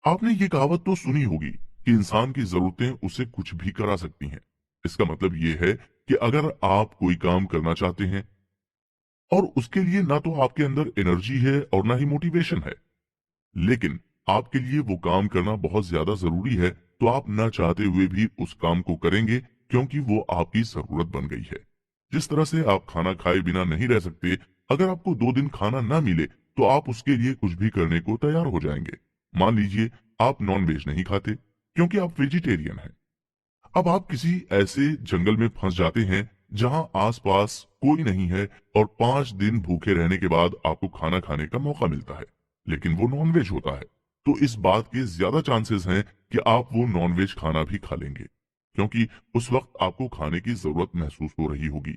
आपने ये कहावत तो सुनी होगी कि इंसान की जरूरतें उसे कुछ भी करा सकती हैं। इसका मतलब ये है कि अगर आप कोई काम करना चाहते हैं और उसके लिए ना तो आपके अंदर एनर्जी है और ना ही मोटिवेशन है, लेकिन आपके लिए वो काम करना बहुत ज्यादा जरूरी है, तो आप ना चाहते हुए भी उस काम को करेंगे क्योंकि वो आपकी जरूरत बन गई है। जिस तरह से आप खाना खाए बिना नहीं रह सकते, अगर आपको 2 दिन खाना ना मिले तो आप उसके लिए कुछ भी करने को तैयार हो जाएंगे। मान लीजिए आप नॉन वेज नहीं खाते क्योंकि आप वेजिटेरियन हैं। अब आप किसी ऐसे जंगल में फंस जाते हैं जहां आसपास कोई नहीं है और 5 दिन भूखे रहने के बाद आपको खाना खाने का मौका मिलता है, लेकिन वो नॉनवेज होता है। तो इस बात के ज्यादा चांसेस हैं कि आप वो नॉनवेज खाना भी खा लेंगे, क्योंकि उस वक्त आपको खाने की जरूरत महसूस हो रही होगी।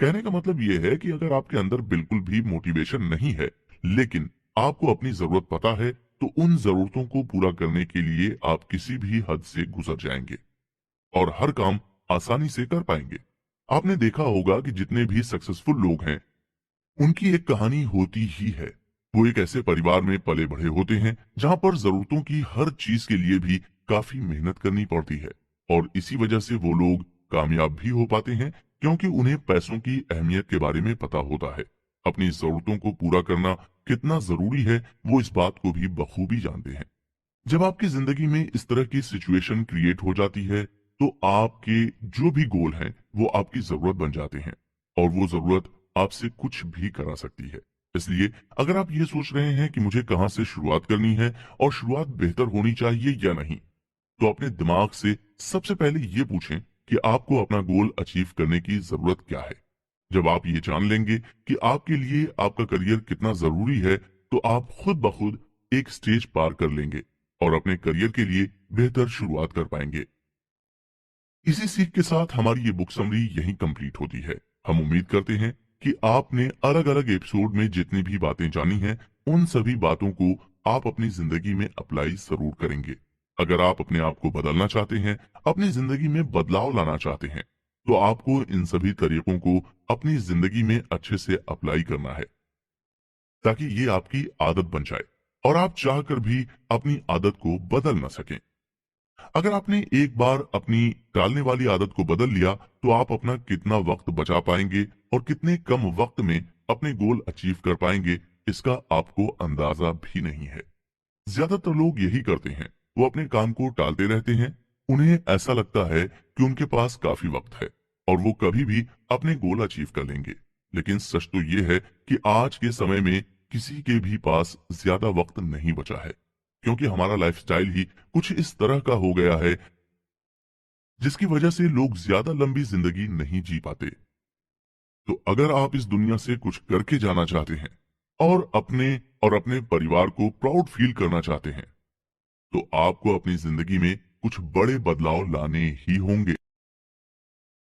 कहने का मतलब ये है कि अगर आपके अंदर बिल्कुल भी मोटिवेशन नहीं है, लेकिन आपको अपनी जरूरत पता है, तो उन जरूरतों को पूरा करने के लिए आप किसी भी हद से गुजर जाएंगे और हर काम आसानी से कर पाएंगे। आपने देखा होगा कि जितने भी सक्सेसफुल लोग हैं, उनकी एक कहानी होती ही है। वो एक ऐसे परिवार में पले बढ़े होते हैं जहां पर जरूरतों की हर चीज के लिए भी काफी मेहनत करनी पड़ती है, और इसी वजह से वो लोग कामयाब भी हो पाते हैं, क्योंकि उन्हें पैसों की अहमियत के बारे में पता होता है। अपनी जरूरतों को पूरा करना कितना जरूरी है वो इस बात को भी बखूबी जानते हैं। जब आपकी जिंदगी में इस तरह की सिचुएशन क्रिएट हो जाती है तो आपके जो भी गोल हैं वो आपकी जरूरत बन जाते हैं, और वो जरूरत आपसे कुछ भी करा सकती है। इसलिए अगर आप ये सोच रहे हैं कि मुझे कहां से शुरुआत करनी है और शुरुआत बेहतर होनी चाहिए या नहीं, तो अपने दिमाग से सबसे पहले ये पूछें कि आपको अपना गोल अचीव करने की जरूरत क्या है। जब आप ये जान लेंगे कि आपके लिए आपका करियर कितना जरूरी है, तो आप खुद ब खुद एक स्टेज पार कर लेंगे और अपने करियर के लिए बेहतर शुरुआत कर पाएंगे। इसी सीख के साथ हमारी ये बुक समरी यहीं कंप्लीट होती है। हम उम्मीद करते हैं कि आपने अलग अलग एपिसोड में जितनी भी बातें जानी हैं, उन सभी बातों को आप अपनी जिंदगी में अप्लाई जरूर करेंगे। अगर आप अपने आप को बदलना चाहते हैं, अपनी जिंदगी में बदलाव लाना चाहते हैं, तो आपको इन सभी तरीकों को अपनी जिंदगी में अच्छे से अप्लाई करना है, ताकि ये आपकी आदत बन जाए और आप चाहकर भी अपनी आदत को बदल ना सकें। अगर आपने एक बार अपनी टालने वाली आदत को बदल लिया, तो आप अपना कितना वक्त बचा पाएंगे और कितने कम वक्त में अपने गोल अचीव कर पाएंगे, इसका आपको अंदाजा भी नहीं है। ज्यादातर लोग यही करते हैं, वो अपने काम को टालते रहते हैं। उन्हें ऐसा लगता है कि उनके पास काफी वक्त है और वो कभी भी अपने गोल अचीव कर लेंगे, लेकिन सच तो ये है कि आज के समय में किसी के भी पास ज्यादा वक्त नहीं बचा है, क्योंकि हमारा लाइफस्टाइल ही कुछ इस तरह का हो गया है जिसकी वजह से लोग ज्यादा लंबी जिंदगी नहीं जी पाते। तो अगर आप इस दुनिया से कुछ करके जाना चाहते हैं और अपने परिवार को प्राउड फील करना चाहते हैं, तो आपको अपनी जिंदगी में कुछ बड़े बदलाव लाने ही होंगे।